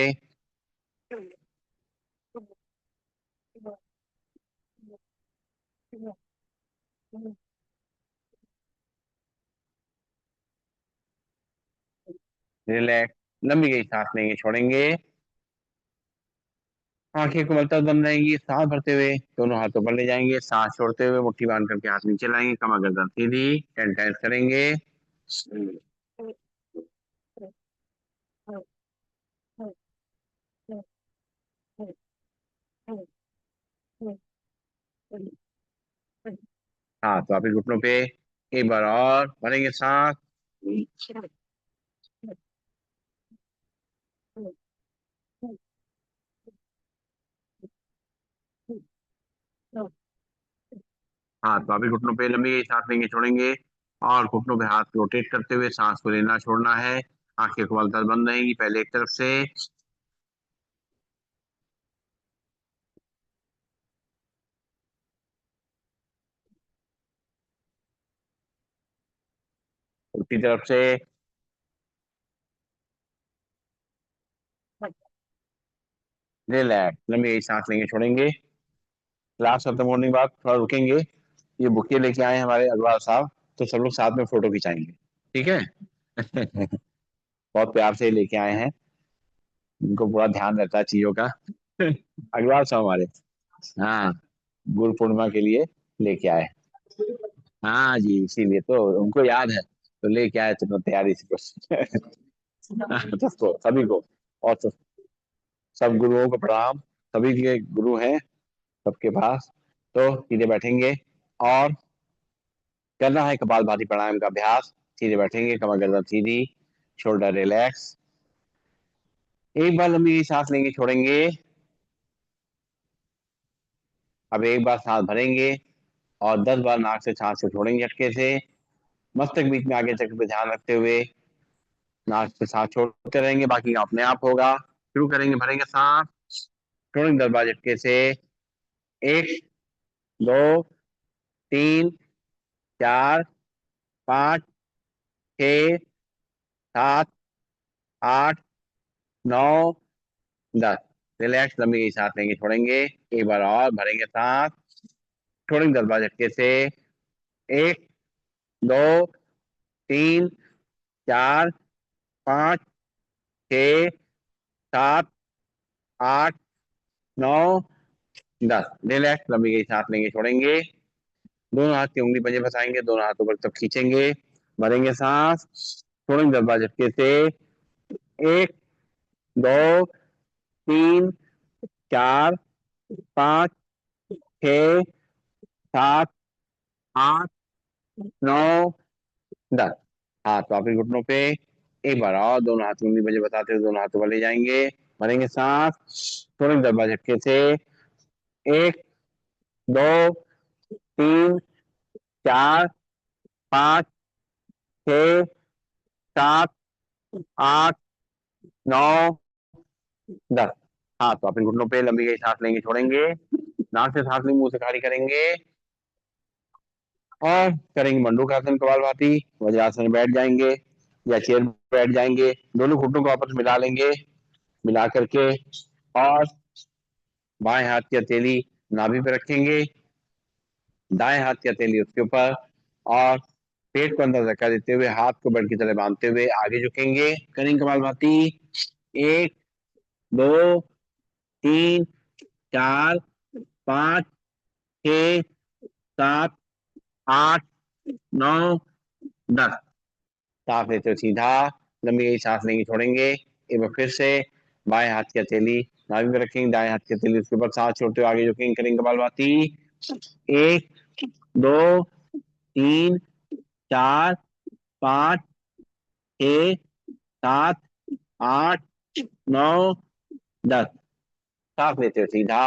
रिलैक्स। लंबी गई सांस लेंगे, छोड़ेंगे। आंखें खुलता बंद रहेंगी। सांस भरते हुए दोनों हाथों पर ले जाएंगे, सांस छोड़ते हुए मुट्ठी बांध करके हाथ नीचे लाएंगे, कमर गर्दन सीधी। 10 टाइम्स करेंगे। हाँ, तो वापिस घुटनों पे। एक बार और भरेंगे सांस। हाँ, तो वापिस घुटनों पे लंबी गई सांस लेंगे, छोड़ेंगे। और घुटनों पे हाथ रोटेट करते हुए सांस को लेना छोड़ना है। आंखें खुलता बंद रहेंगी, पहले एक तरफ से। उल्टी तरफ से। रिलैक्स। लंबी गई सांस लेंगे, छोड़ेंगे। क्लास खत्म होने के बाद थोड़ा रुकेंगे। ये बुके लेके आए हैं हमारे अग्रवाल साहब, तो सब लोग साथ में फोटो खिंचाएंगे। ठीक है। बहुत प्यार से लेके आए हैं। इनको पूरा ध्यान रहता है चीजों का। अग्रवाल साहब हमारे। हाँ, गुरु पूर्णिमा के लिए लेके आए। हाँ जी, इसीलिए तो उनको याद है। तो लेके आए चलो तैयारी से कुछ। सबको, सभी को। और सब गुरुओं को प्रणाम। सभी के गुरु हैं सबके पास। तो सीधे बैठेंगे और करना है कपालभाति प्राणायाम का अभ्यास। सीधे बैठेंगे, कमर गर्दन सीधी, शोल्डर रिलैक्स। एक बार लंबी सांस लेंगे, छोड़ेंगे। अब एक बार सांस भरेंगे और 10 बार नाक से सांस को छोड़ेंगे झटके से। मस्तक बीच में आगे चक्र पे ध्यान रखते हुए नाक से सांस छोड़ते रहेंगे, बाकी अपने आप होगा। शुरू करेंगे, भरेंगे सांस, छोड़ेंगे 10 बार झटके से। एक, दो, तीन, चार, पाँच, छ, सात, आठ, नौ, 10। रिलैक्स, लंबी सांस लेंगे, छोड़ेंगे। एक बार और भरेंगे सांस, छोड़ेंगे 10 बार झटके से। एक, दो, तीन, चार, पाँच, छ, सात, आठ, नौ, 10। रिलैक्स, लंबी सांस लेंगे, छोड़ेंगे। दोनों हाथ की उंगली पंजे फंसाएंगे, दोनों हाथों पर तब खींचेंगे। भरेंगे सांस, छोड़ेंगे 10 बार झटके से। एक, दो, तीन, चार, पाँच, छ, सात, आठ, नौ, 10। हाथ वापिस घुटनों पे। एक बार और दोनों हाथ उंगली बजे बताते हुए दोनों हाथों पर ले जाएंगे। भरेंगे सांस, छोड़ेंगे 10 बार झटके से। एक, दो, तीन, चार, पाँच, छ, सात, आठ, नौ, 10। हाँ, तो अपने घुटनों पे लंबी गई सांस लेंगे, छोड़ेंगे। नाक से सांस लेंगे, मुंह से खाली करेंगे और करेंगे मंडूकासन, कपालभाति। वज्रासन में बैठ जाएंगे या चेयर में बैठ जाएंगे। दोनों घुटनों को आपस में मिला लेंगे, मिला करके और बाएं हाथ की हथेली नाभि पे रखेंगे, दाएं हाथ की हथेली उसके ऊपर, और पेट को अंदर धक्का देते हुए हाथ को बेड की तरह बांधते हुए आगे झुकेंगे। करेंगे कपालभाति। एक, दो, तीन, चार, पाँच, छ, सात, आठ, नौ, 10। सांस लेते हो सीधा, लंबी सांस लेंगे, छोड़ेंगे। एक बार फिर से बाएं हाथ की हथेली नाभि में रखेंगे, दाएं हाथ की हथेली उसके ऊपर, सांस छोड़ते हुए आगे झुकेंगे। करेंगे कपालभाति। एक, दो, तीन, चार, पाँच, छ, सात, आठ, नौ, 10। सांस लेते हो सीधा,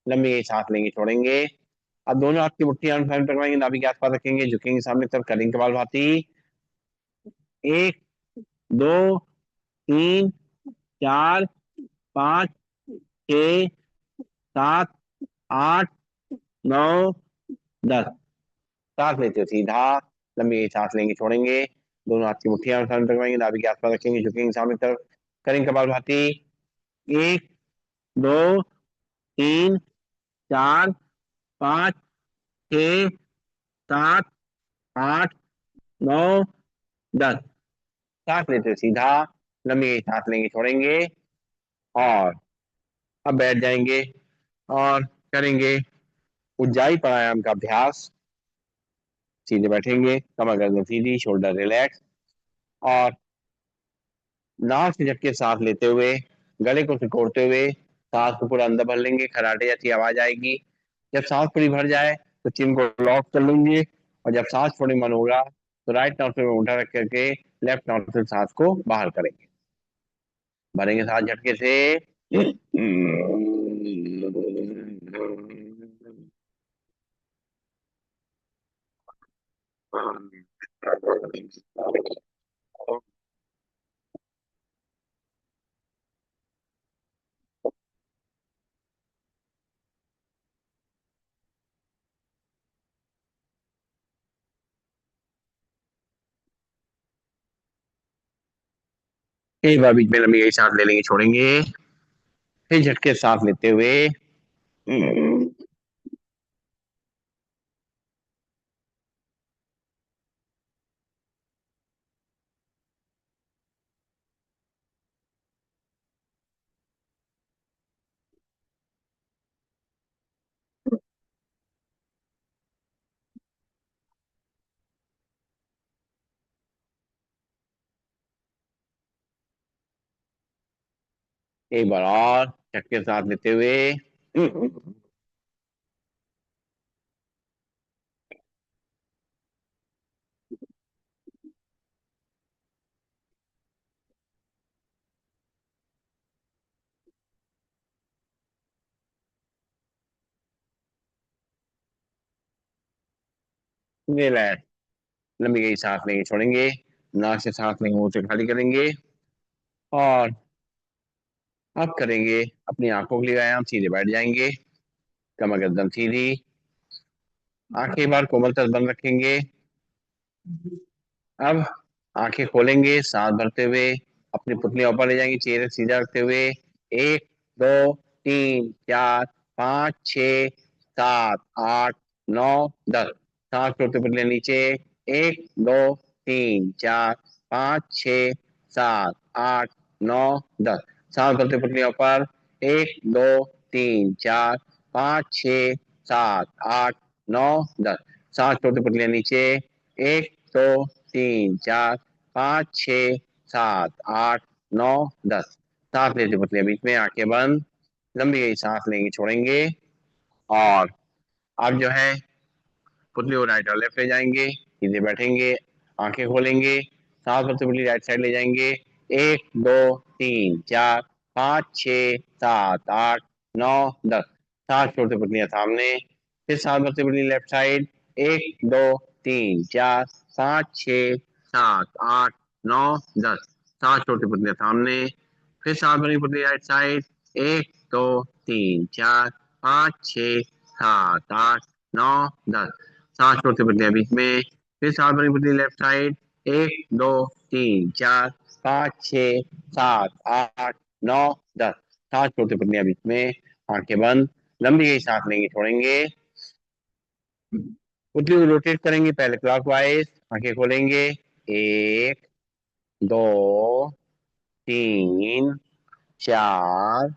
लंबी सांस लेंगे, छोड़ेंगे। अब दोनों हाथ की मुट्ठी अनुसरण करवाएंगे, नाभि के आसपास रखेंगे, झुकेंगे सामने की तरफ। करेंगे कपालभाति। एक, दो, तीन, चार, पाँच, छ, सात, आठ, नौ, 10। सांस लेते हो सीधा, लंबी सांस लेंगे, छोड़ेंगे। दोनों हाथ की मुट्ठियां अनुसरण करवाएंगे, नाभि के आसपास रखेंगे, झुकेंगे सामने की तरफ। करेंगे कपालभाति। एक, दो, तीन, चार, पाँच, छ, सात, आठ, नौ, 10। सांस लेते हो सीधा, लंबी सांस लेंगे, छोड़ेंगे और अब बैठ जाएंगे और करेंगे उज्जाई प्राणायाम का अभ्यास। सीधे बैठेंगे, कमर गर्दन सीधी, शोल्डर रिलैक्स, और नाक से झटके सांस लेते हुए गले को सिकोड़ते हुए सांस को पूरा अंदर भर लेंगे। खराटे जैसी आवाज आएगी। जब सांस पूरी भर जाए तो चिन को लॉक कर लेंगे, और जब सांस छोड़ने मन होगा तो राइट नॉस्ट्रिल में उल्टा रख करके लेफ्ट नॉस्ट्रिल सांस को बाहर करेंगे। भरेंगे सांस झटके से। एक बार बीच में लंबी गई सांस ले लेंगे, छोड़ेंगे। फिर झटके सांस लेते हुए एक बार और चक्के साथ लेते हुए। रिलैक्स। लंबी गई सांस लेंगे, छोड़ेंगे। नाक से सांस लेंगे, मुंह से खाली करेंगे। और अब करेंगे अपनी आंखों के लिए व्यायाम। सीधे बैठ जाएंगे, कमर गर्दन सीधी। आंखें बार कोमलता से बंद रखेंगे। अब आंखें खोलेंगे, सांस भरते हुए अपनी पुतलियां ऊपर ले जाएंगे, चेहरे सीधा रखते हुए। एक, दो, तीन, चार, पाँच, छ, सात, आठ, नौ, 10। सांस छोड़ते पुतलियां नीचे। एक, दो, तीन, चार, पाँच, छ, सात, आठ, नौ, 10। सांस भरते पुतलियां ऊपर। एक, दो, तीन, चार, पाँच, छ, सात, आठ, नौ, 10। सांस छोड़ते पुतलियां नीचे। एक, दो, तीन, चार, पाँच, छ, सात, आठ, नौ, 10। सांस लेते पुतलियां बीच में, आंखें बंद। लंबी गई सांस लेंगे, छोड़ेंगे। और अब जो है पुतली को राइट और लेफ्ट ले जाएंगे, सीधे बैठेंगे, आंखें खोलेंगे। सांस भरते पुतली राइट साइड ले जाएंगे। एक, दो, तीन, चार, पाँच, छ, सात, आठ, नौ, 10। सांस छोड़ते पुतलियां सामने। फिर सांस भरते पुतली लेफ्ट साइड। एक, दो, तीन, चार, पाँच, छ, सात, आठ, नौ, 10। सांस छोड़ते पुतलियां सामने। फिर सांस भरी पुतली राइट साइड। एक, दो, तीन, चार, पाँच, छ, सात, आठ, नौ, 10। सांस छोड़ते पुतलियां बीच में। फिर सांस भरी पुतली लेफ्ट साइड। एक, दो, तीन, चार, पाँच, छ, सात, आठ, नौ, 10। सांस छोड़ते पुतलियां बीच में, आंखें बंद। लंबी गई सांस लेंगे, छोड़ेंगे। पुतली को रोटेट करेंगे पहले क्लॉकवाइज। आंखें खोलेंगे। एक, दो, तीन, चार,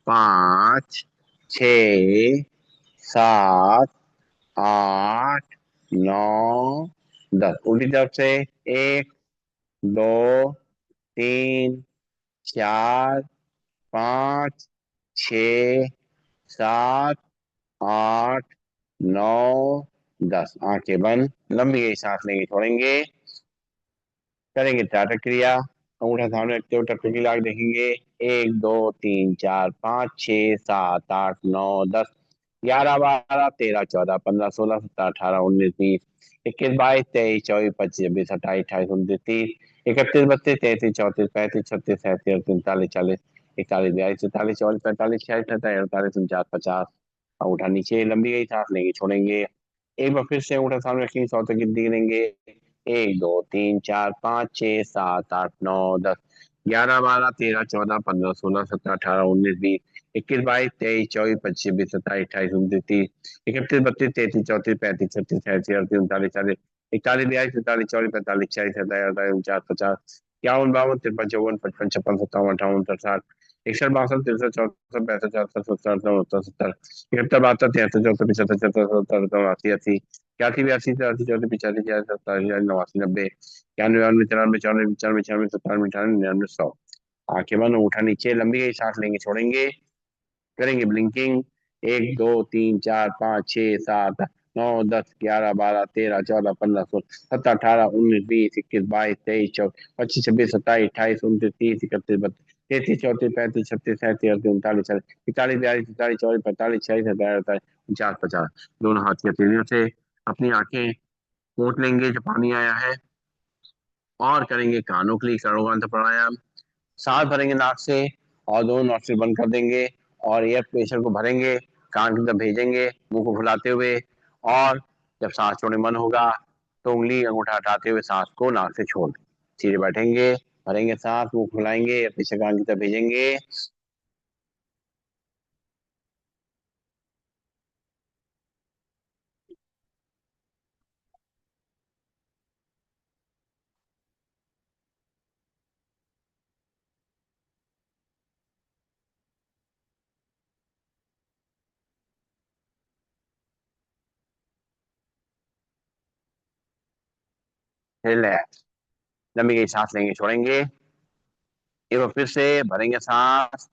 पाँच, छ, सात, आठ, नौ, 10। उल्टी तरफ से। एक, दो, तीन, चार, पाँच, छ, सात, आठ, नौ, 10। आंखें बंद। लंबी गई सांस लेंगे, छोड़ेंगे। करेंगे टाटा क्रिया। अंगूठा सामने रखते हुए टकटकी लाग देखेंगे। एक, दो, तीन, चार, पाँच, छ, सात, आठ, नौ, 10, 11, 12, 13, 14, 15, 16, 17, 18, 19, 20, 21, 22, 23, 24, 25, 26, 27, 28, 29, 30, 31, 32, 33, 34, 35, 36, 37, 38, 39, 40, 41, 42, 43, 44, 45, 46, 47, 48, 49, 50। अंगूठा नीचे। लंबी गई सांस लेंगे, छोड़ेंगे। एक बार फिर से अंगूठा सामने रखेंगे, 100 तक गिनेंगे। एक, दो, तीन, चार, पाँच, छ, सात, आठ, नौ, 10, 11, 12, 13, 14, 15, 16, 17, 18, 19, 20, 21, 22, 23, 24, 25, 26, 27, 28, 29, 30, 31, 32, 33, 34, 35, 36, 37, 38, 39, 40, 41, 42, 43, 44, 45, 46, 47, 48, 49, 50, 51, 52, 53, 54, 55, 56, 57, 58, 59, 60, 61, 62, 63, 64, 65, 66, 67, 68, 70, 71, 72, 73, 74, 75, 76, 77, 78, 80, 81, 82, 83, 84, 85, 86, 87, 89, 90, 91, 92, 93, 94, 95, 96, 97, 98, 99, 100। आंखें बंद, उठा नीचे। लंबी गई सांस लेंगे, छोड़ेंगे। करेंगे ब्लिंकिंग। एक, दो, तीन, चार, पाँच, छह, सात, 9, 10, 11, 12, 13, 14, 15, 16, 17, 18, 19, 20, 21, 22, 23, 24, 25, 26, 27, 28, 29, 30, 31, 32, 33, 34, 35, 36, 37, 38, 39, 40, 41, 42, 43, 44, 45, 46, 47, 48, 49, 50। दोनों हाथ की हथेलियों से अपनी आंखें पोंछ लेंगे जो पानी आया है। और करेंगे कानों के लिए षडोगांत प्राणायाम। सांस भरेंगे नाक से और दोनों नॉस्ट्रिल बंद कर देंगे। और एयर प्रेशर को भरेंगे, कान की तरफ भेजेंगे मुंह को फुलाते हुए। और जब सांस छोड़ने मन होगा तो उंगली अंगूठा हटाते हुए सांस को नाक से छोड़ दें। सीधे बैठेंगे, भरेंगे सांस, मुंह फुलाएंगे, एयर प्रेशर कान की तरफ भेजेंगे। रिलैक्स। लंबी गई सांस लेंगे, छोड़ेंगे। एक बार फिर से भरेंगे सांस।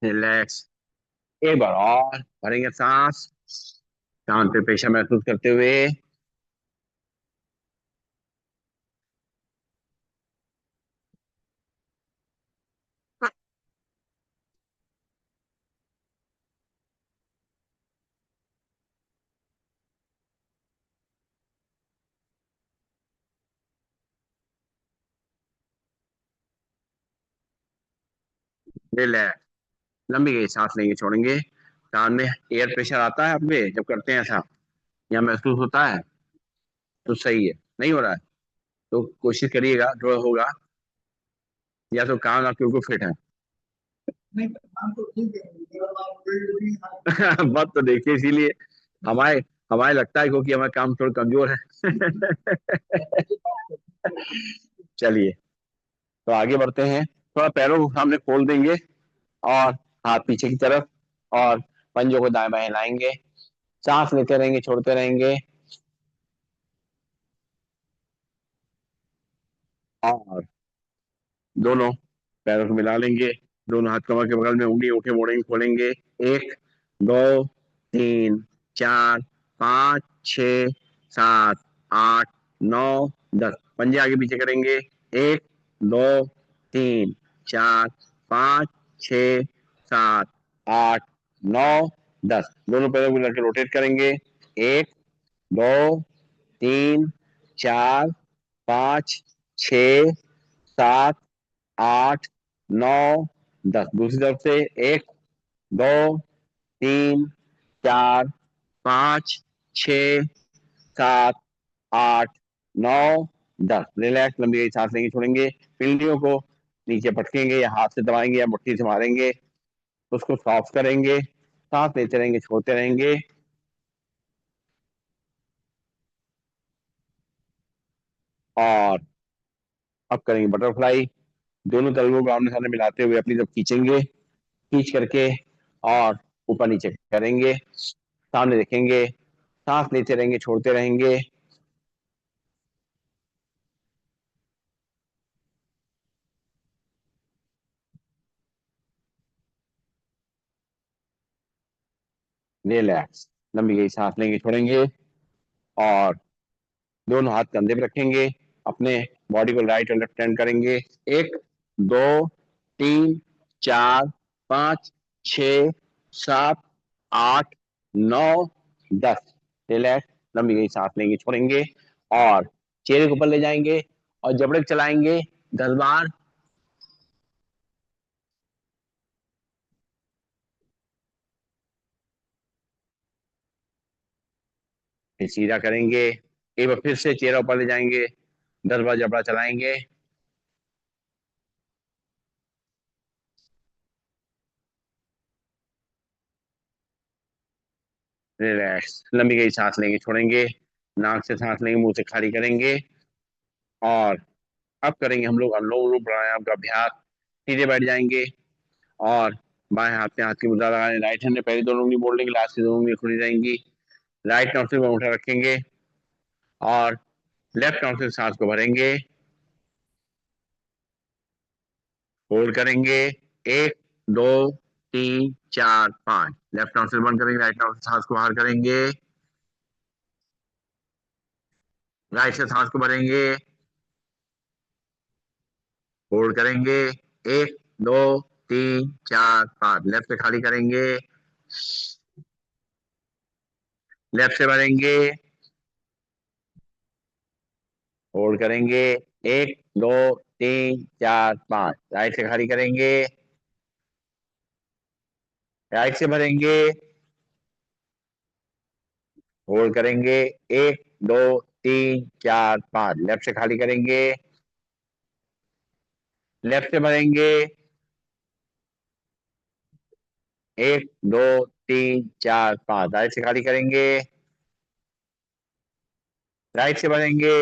रिलैक्स। एक बार और भरेंगे सांस, कान पे प्रेशर महसूस करते हुए। रिलैक्स। लंबी गई सांस लेंगे, छोड़ेंगे। कान में एयर प्रेशर आता है आपके जब करते हैं ऐसा, या महसूस होता है? तो सही है। नहीं हो रहा है तो कोशिश करिएगा, जो होगा। या तो कान आपके बिल्कुल फिट है। बात तो देखिए, इसीलिए हमारे हमारे लगता है क्योंकि हमारा काम थोड़ा कमजोर है। चलिए, तो आगे बढ़ते हैं। थोड़ा पैरों को सामने खोल देंगे, और हाथ पीछे की तरफ, और पंजों को दाएं बाएं हिलाएंगे। सांस लेते रहेंगे, छोड़ते रहेंगे। और दोनों पैरों को मिला लेंगे। दोनों हाथ कमर के बगल में, उंगली उठे मोड़ेंगे, खोलेंगे। एक, दो, तीन, चार, पाँच, छ, सात, आठ, नौ, 10। पंजे आगे पीछे करेंगे। एक, दो, तीन, चार, पाँच, छ, सात, आठ, नौ, 10। दोनों पैरों को मिलाकर रोटेट करेंगे। एक, दो, तीन, चार, पाँच, छ, सात, आठ, नौ, 10। दूसरी तरफ से। एक, दो, तीन, चार, पाँच, छ, सात, आठ, नौ, 10। रिलैक्स। लंबी गई सांस लेंगे, छोड़ेंगे। पिंडियों को नीचे पटकेंगे, या हाथ से दबाएंगे, या मुट्ठी से मारेंगे। उसको सॉफ्ट करेंगे। सांस लेते रहेंगे, छोड़ते रहेंगे। और अब करेंगे बटरफ्लाई। दोनों तलवों को आमने सामने मिलाते हुए अपनी तरफ खींचेंगे। खींच करके और ऊपर नीचे करेंगे। सामने देखेंगे। सांस लेते रहेंगे, छोड़ते रहेंगे। रिलैक्स। लंबी गई सांस लेंगे, छोड़ेंगे। और दोनों हाथ कंधे पे रखेंगे। अपने बॉडी को राइट और लेफ्ट टर्न करेंगे। एक, दो, तीन, चार, पाँच, छ, सात, आठ, नौ, 10। रिलैक्स। लंबी गई सांस लेंगे, छोड़ेंगे। और चेहरे को ऊपर ले जाएंगे, और जबड़े चलाएंगे 10 बार। फिर सीधा करेंगे। एक बार फिर से चेहरा ऊपर ले जाएंगे, 10 बार जबड़ा चलाएंगे। रिलैक्स। लंबी गई सांस लेंगे, छोड़ेंगे। नाक से सांस लेंगे, मुंह से खाली करेंगे। और अब करेंगे हम लोग अनुलोम विलोम प्राणायाम का अभ्यास। सीधे बैठ जाएंगे, और बाएं हाथ में हाथ की मुद्रा लगाने, राइट हैंड में पहली दोनों उंगली मोड़ लेंगे, लास्ट की दोनों उंगली खुली रहेंगी। राइट नॉस्ट्रिल में अंगूठा रखेंगे, और लेफ्ट नॉस्ट्रिल से सांस को भरेंगे। होल्ड करेंगे। एक, दो, तीन, चार, पाँच। लेफ्ट नॉस्ट्रिल बंद करेंगे, राइट नॉस्ट्रिल से सांस को बाहर करेंगे। राइट से सांस को भरेंगे। होल्ड करेंगे। एक, दो, तीन, चार, पाँच। लेफ्ट से खाली करेंगे। लेफ्ट से भरेंगे। होल्ड करेंगे। एक, दो, तीन, चार, पाँच। राइट से खाली करेंगे। राइट से भरेंगे। होल्ड करेंगे। एक, दो, तीन, चार, पाँच। लेफ्ट से खाली करेंगे। लेफ्ट से भरेंगे। एक, दो, तीन, चार, पाँच। राइट से खाली करेंगे। राइट से बढ़ेंगे।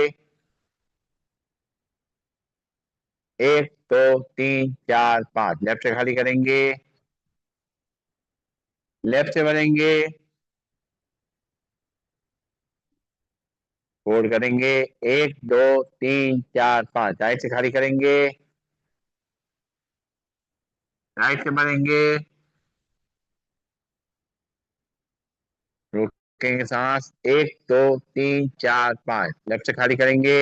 1 2 3 4 5, लेफ्ट से खाली करेंगे। लेफ्ट से बढ़ेंगे। होल्ड करेंगे। 1 2 3 4 5, राइट से खाली करेंगे। राइट से बढ़ेंगे। रोकेंगे सांस। 1 2 3 4 5, लेफ्ट से खाली करेंगे।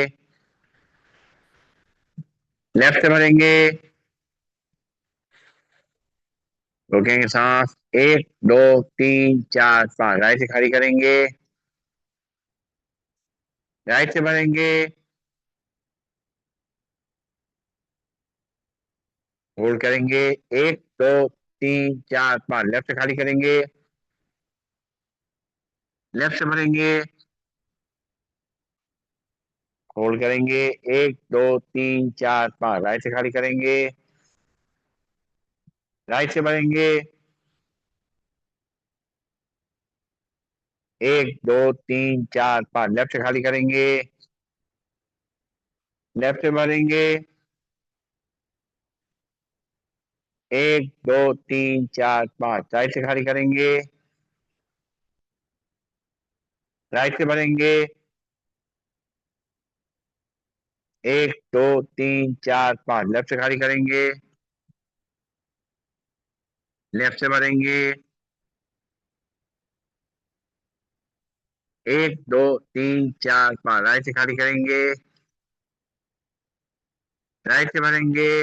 लेफ्ट से भरेंगे। रोकेंगे सांस। 1 2 3 4 5, राइट से खाली करेंगे। राइट से भरेंगे। होल्ड करेंगे। 1 2 3 4 5, लेफ्ट से खाली करेंगे। लेफ्ट से भरेंगे। होल्ड करेंगे। 1 2 3 4 5, राइट से खाली करेंगे। राइट से भरेंगे। 1 2 3 4 5, लेफ्ट से खाली करेंगे। लेफ्ट से भरेंगे। 1 2 3 4 5, राइट से खाली करेंगे। राइट से भरेंगे। 1 2 3 4 5, लेफ्ट से खाली करेंगे। लेफ्ट से भरेंगे। 1 2 3 4 5, राइट से खाली करेंगे। राइट से भरेंगे।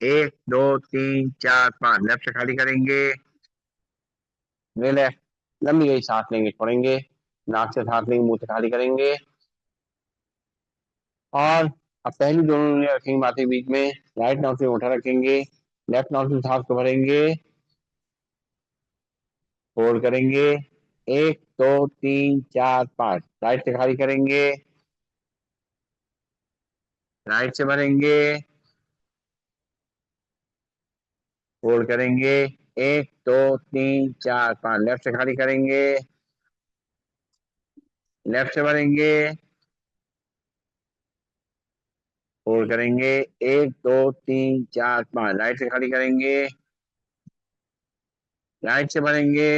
1 2 3 4 5, लेफ्ट से खाली करेंगे। रिलैक्स। लंबी गई सांस लेंगे, छोड़ेंगे। नाक से सांस लेंगे, मुंह से खाली करेंगे। और अब पहली दोनों उंगलियां रखेंगे माथे के बीच में। राइट नॉट से उठा रखेंगे। लेफ्ट नॉट से सांस को भरेंगे। होल्ड करेंगे। 1 2 3 4 5, राइट से खाली करेंगे। राइट से भरेंगे। होल्ड करेंगे। 1 2 3 4 5, लेफ्ट से खाली करेंगे। लेफ्ट से भरेंगे। होल्ड करेंगे। 1 2 3 4 5, राइट से खाली करेंगे। राइट से भरेंगे।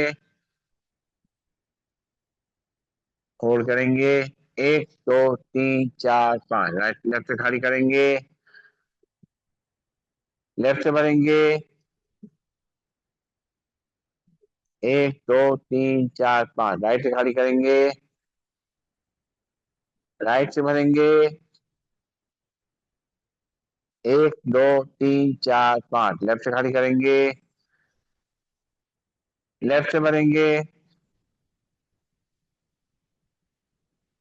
होल्ड करेंगे। 1 2 3 4 5, राइट लेफ्ट से खाली करेंगे। लेफ्ट से भरेंगे। 1 2 3 4 5, राइट से खाली करेंगे। राइट से भरेंगे। 1 2 3 4 5, लेफ्ट से खाली करेंगे। लेफ्ट से भरेंगे।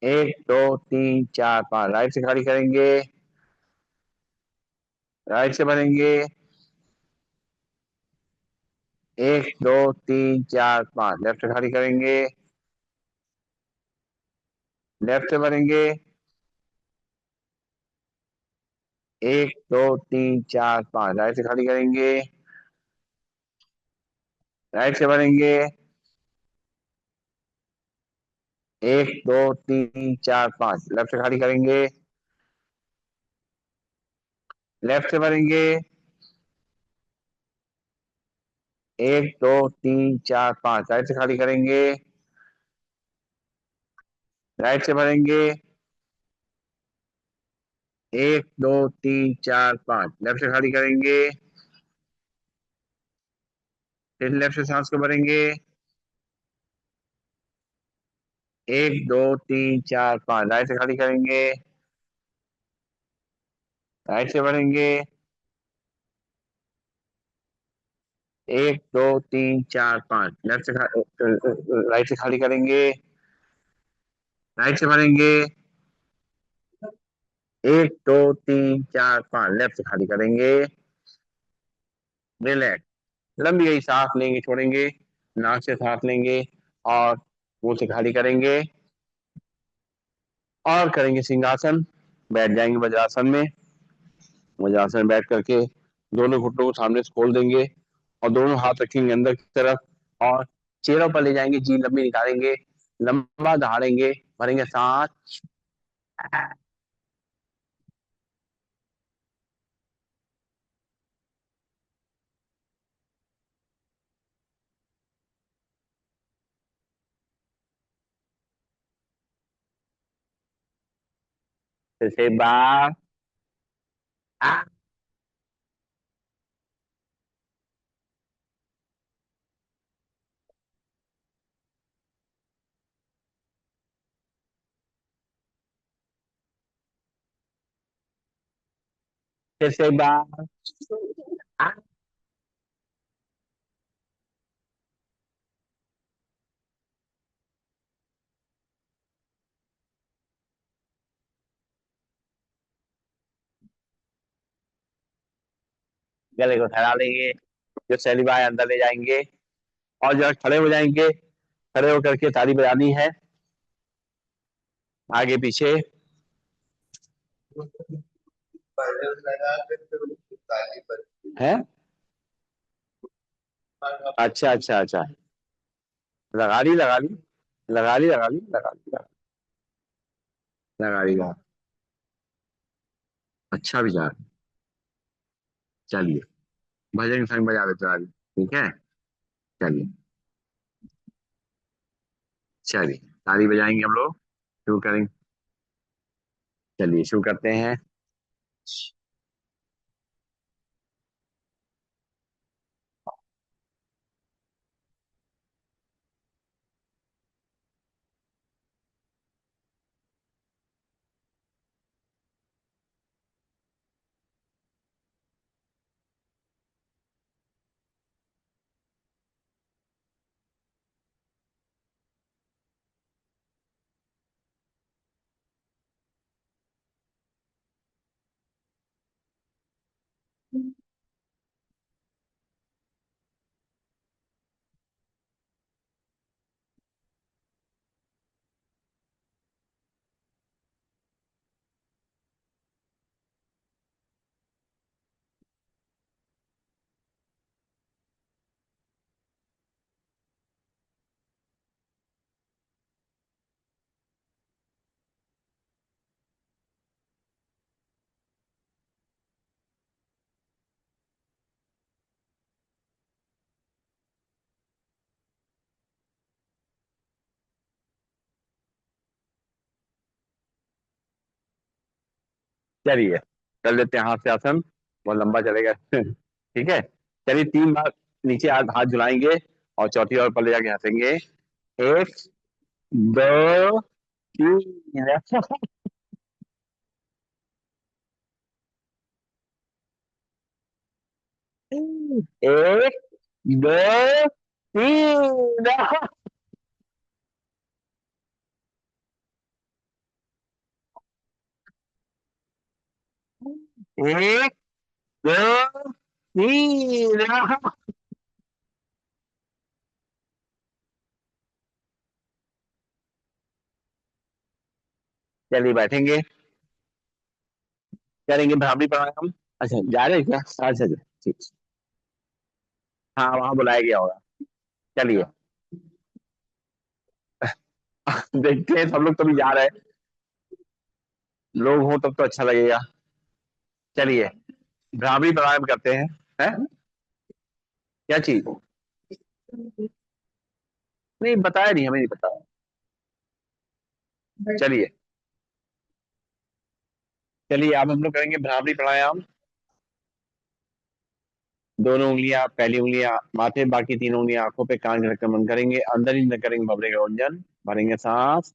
1 2 3 4 5, राइट से खाली करेंगे। राइट से भरेंगे। 1 2 3 4 5, लेफ्ट से खाली करेंगे। लेफ्ट से भरेंगे। 1 2 3 4 5, राइट से खाली करेंगे। राइट से भरेंगे। 1 2 3 4 5, लेफ्ट से खाली करेंगे। लेफ्ट से भरेंगे। 1 2 3 4 5, राइट से खाली करेंगे। राइट से भरेंगे। 1 2 3 4 5, लेफ्ट से खाली करेंगे। फिर लेफ्ट से सांस को भरेंगे। 1 2 3 4 5, राइट से खाली करेंगे। राइट से भरेंगे। 1 2 3 4 5, लेफ्ट से राइट से खाली करेंगे। राइट से भरेंगे। 1 2 3 4 5, लेफ्ट से खाली करेंगे। रिलैक्स। लंबी गई सांस लेंगे, छोड़ेंगे। नाक से सांस लेंगे और मुंह से खाली करेंगे। और करेंगे सिंहासन। बैठ जाएंगे वज्रासन में। वज्रासन में बैठ करके दोनों घुटनों को सामने से खोल देंगे और दोनों हाथ रखेंगे अंदर की तरफ और चेहरों पर ले जाएंगे। जी लंबी निकालेंगे। लंबा दहाड़ेंगे, भरेंगे सांस। फिर से एक बार। आ, फिर से एक बार। आ, गले को फैला लेंगे, जो सैली बाय अंदर ले जाएंगे। और जब खड़े हो जाएंगे, खड़े होकर के ताली बजानी है, आगे पीछे। है। अच्छा अच्छा अच्छा। लगा ली लगा ली। लगा ली लगा ली लगा ली लगा ली लगा ली। अच्छा विचार। चलिए, भजन संग बजा देते हैं आज। ठीक है। चलिए। चलिए, ताली बजाएंगे हम लोग। शुरू करेंगे। चलिए शुरू करते हैं। चलिए, कर लेते हैं हाथ से आसन। बहुत लंबा चलेगा। ठीक है। चलिए, 3 बार नीचे हाथ हाथ झुलाएंगे, और चौथी बार ऊपर ले जाके हंसेंगे। एक, दो, तीन। एक, दो, तीन। एक, दो, तीन। चलिए बैठेंगे, करेंगे भ्रामरी प्राणायाम। अच्छा, जा रहे हैं क्या? अच्छा अच्छा, ठीक। हाँ, वहां बुलाया गया होगा। चलिए। देखते हैं, सब लोग तो भी जा रहे हैं। लोग हो तब तो अच्छा लगेगा। चलिए, भ्रामरी प्राणायाम करते हैं। हैं? क्या चीज? नहीं बताया, नहीं, हमें नहीं बताया। चलिए। चलिए, अब हम लोग करेंगे भ्रामरी प्राणायाम। दोनों उंगलियां, पहली उंगलियां माथे, बाकी 3 उंगलियां आंखों पे, कान के ढक्कन बंद करेंगे, अंदर ही अंदर करेंगे भवरे का गुंजन। भरेंगे सांस।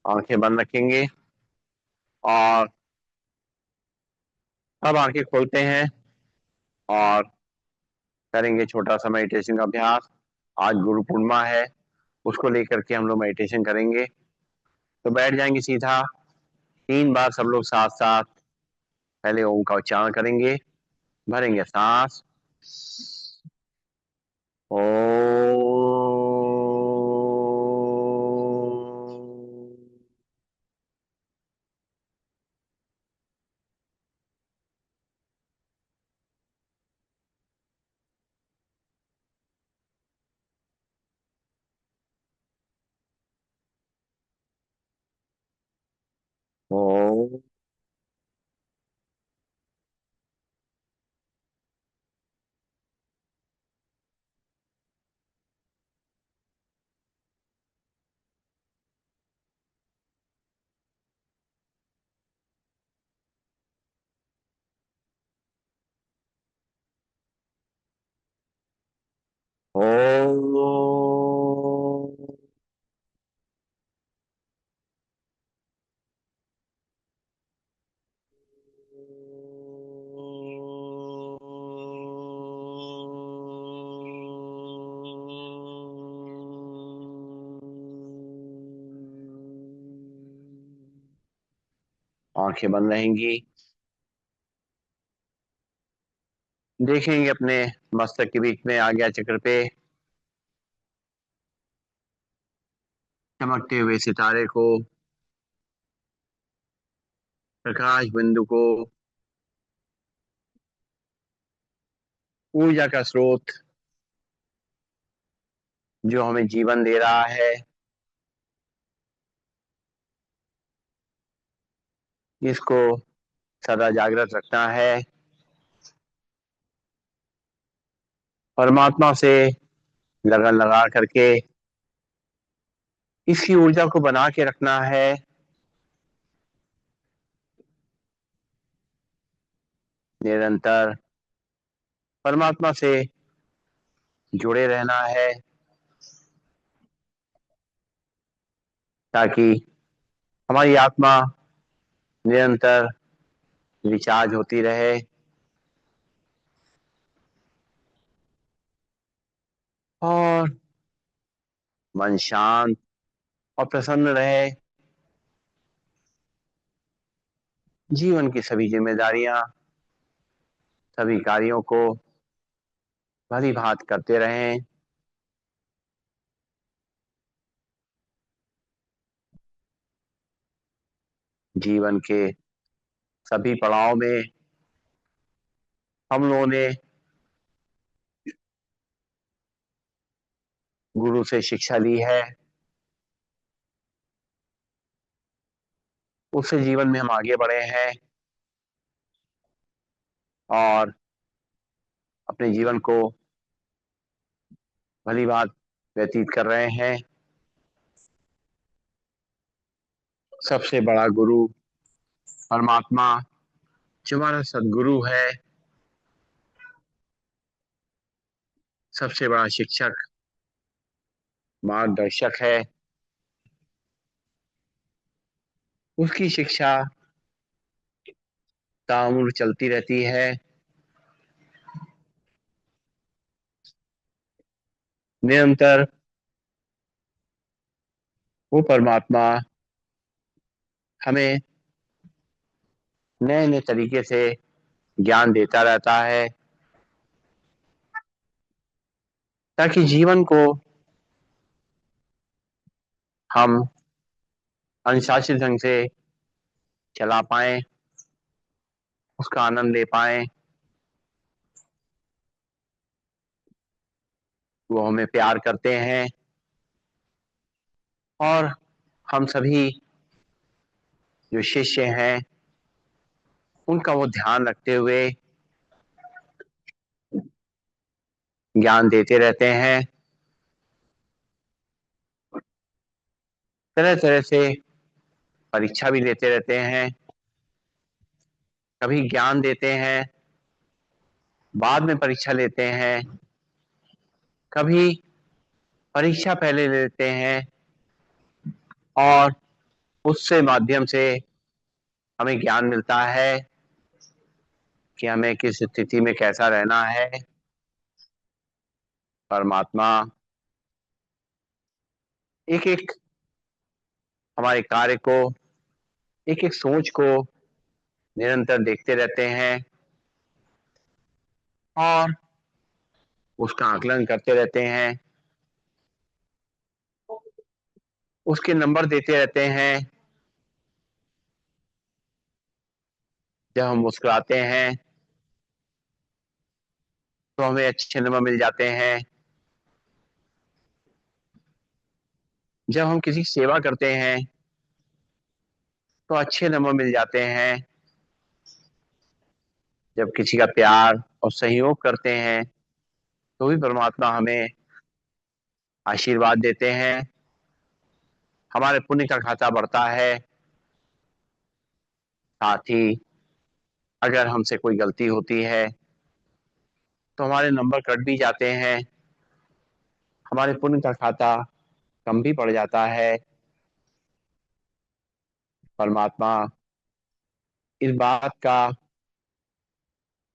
आंखें बंद रखेंगे और अब आंखें खोलते हैं और करेंगे छोटा सा मेडिटेशन का अभ्यास। आज गुरु पूर्णिमा है, उसको लेकर के हम लोग मेडिटेशन करेंगे। तो बैठ जाएंगे सीधा, 3 बार सब लोग साथ साथ पहले ओम का उच्चारण करेंगे। भरेंगे सांस। ओ। ओ। ओ। आंखें बंद रहेंगी। देखेंगे अपने मस्तक के बीच में आज्ञा चक्र पे चमकते हुए सितारे को, प्रकाश बिंदु को, ऊर्जा का स्रोत जो हमें जीवन दे रहा है, इसको सदा जागृत रखना है। परमात्मा से लगन लगा करके इसकी ऊर्जा को बना के रखना है। निरंतर परमात्मा से जुड़े रहना है ताकि हमारी आत्मा निरंतर रिचार्ज होती रहे और मन शांत और प्रसन्न रहे। जीवन की सभी जिम्मेदारियां, सभी कार्यों को भली भांति करते रहें। जीवन के सभी पड़ाव में हम लोगों ने गुरु से शिक्षा ली है, उससे जीवन में हम आगे बढ़े हैं और अपने जीवन को भली बात व्यतीत कर रहे हैं। सबसे बड़ा गुरु परमात्मा जो हमारा सदगुरु है, सबसे बड़ा शिक्षक मार्गदर्शक है, उसकी शिक्षा ताउम्र चलती रहती है। निरंतर वो परमात्मा हमें नए नए तरीके से ज्ञान देता रहता है ताकि जीवन को हम अनुशासित ढंग से चला पाए, उसका आनंद ले पाए। वो हमें प्यार करते हैं और हम सभी जो शिष्य हैं उनका वो ध्यान रखते हुए ज्ञान देते रहते हैं, तरह तरह से परीक्षा भी लेते रहते हैं। कभी ज्ञान देते हैं, बाद में परीक्षा लेते हैं। कभी परीक्षा पहले लेते हैं और उससे माध्यम से हमें ज्ञान मिलता है कि हमें किस स्थिति में कैसा रहना है। परमात्मा एक एक हमारे कार्य को, एक एक सोच को निरंतर देखते रहते हैं और उसका आकलन करते रहते हैं, उसके नंबर देते रहते हैं। जब हम मुस्कुराते हैं तो हमें अच्छे नंबर मिल जाते हैं। जब हम किसी की सेवा करते हैं तो अच्छे नंबर मिल जाते हैं। जब किसी का प्यार और सहयोग करते हैं तो भी परमात्मा हमें आशीर्वाद देते हैं, हमारे पुण्य का खाता बढ़ता है। साथ ही अगर हमसे कोई गलती होती है तो हमारे नंबर कट भी जाते हैं, हमारे पुण्य का खाता कम भी पड़ जाता है। परमात्मा इस बात का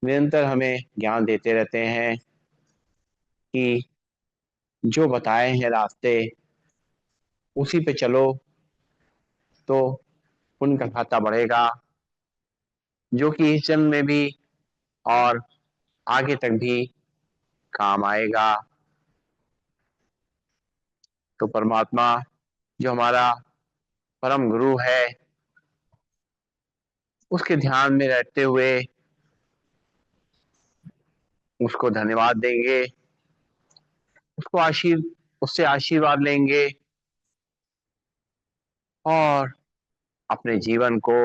निरंतर हमें ज्ञान देते रहते हैं कि जो बताए हैं रास्ते उसी पे चलो तो पुण्य का खाता बढ़ेगा, जो कि इस जन्म में भी और आगे तक भी काम आएगा। तो परमात्मा जो हमारा परम गुरु है, उसके ध्यान में रहते हुए उसको धन्यवाद देंगे, उसको उससे आशीर्वाद लेंगे और अपने जीवन को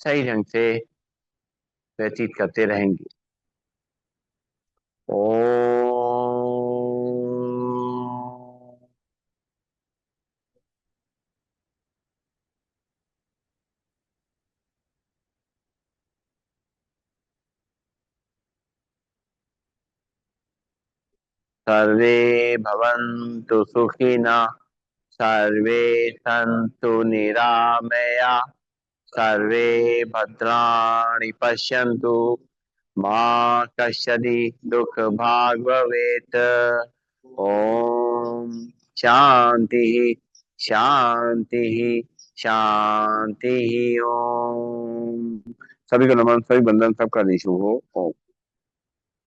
सही ढंग से व्यतीत करते रहेंगे। ओम। सर्वे भवन्तु सुखिनः, सर्वे सन्तु निरामया, सर्वे भद्राणि पश्यन्तु, मा कश्चित् दुःखभाग् भवेत्। ओम शांति शांति शांति। ओम। सभी को नमन, सभी बंधन, सबका निशु हो। ओम।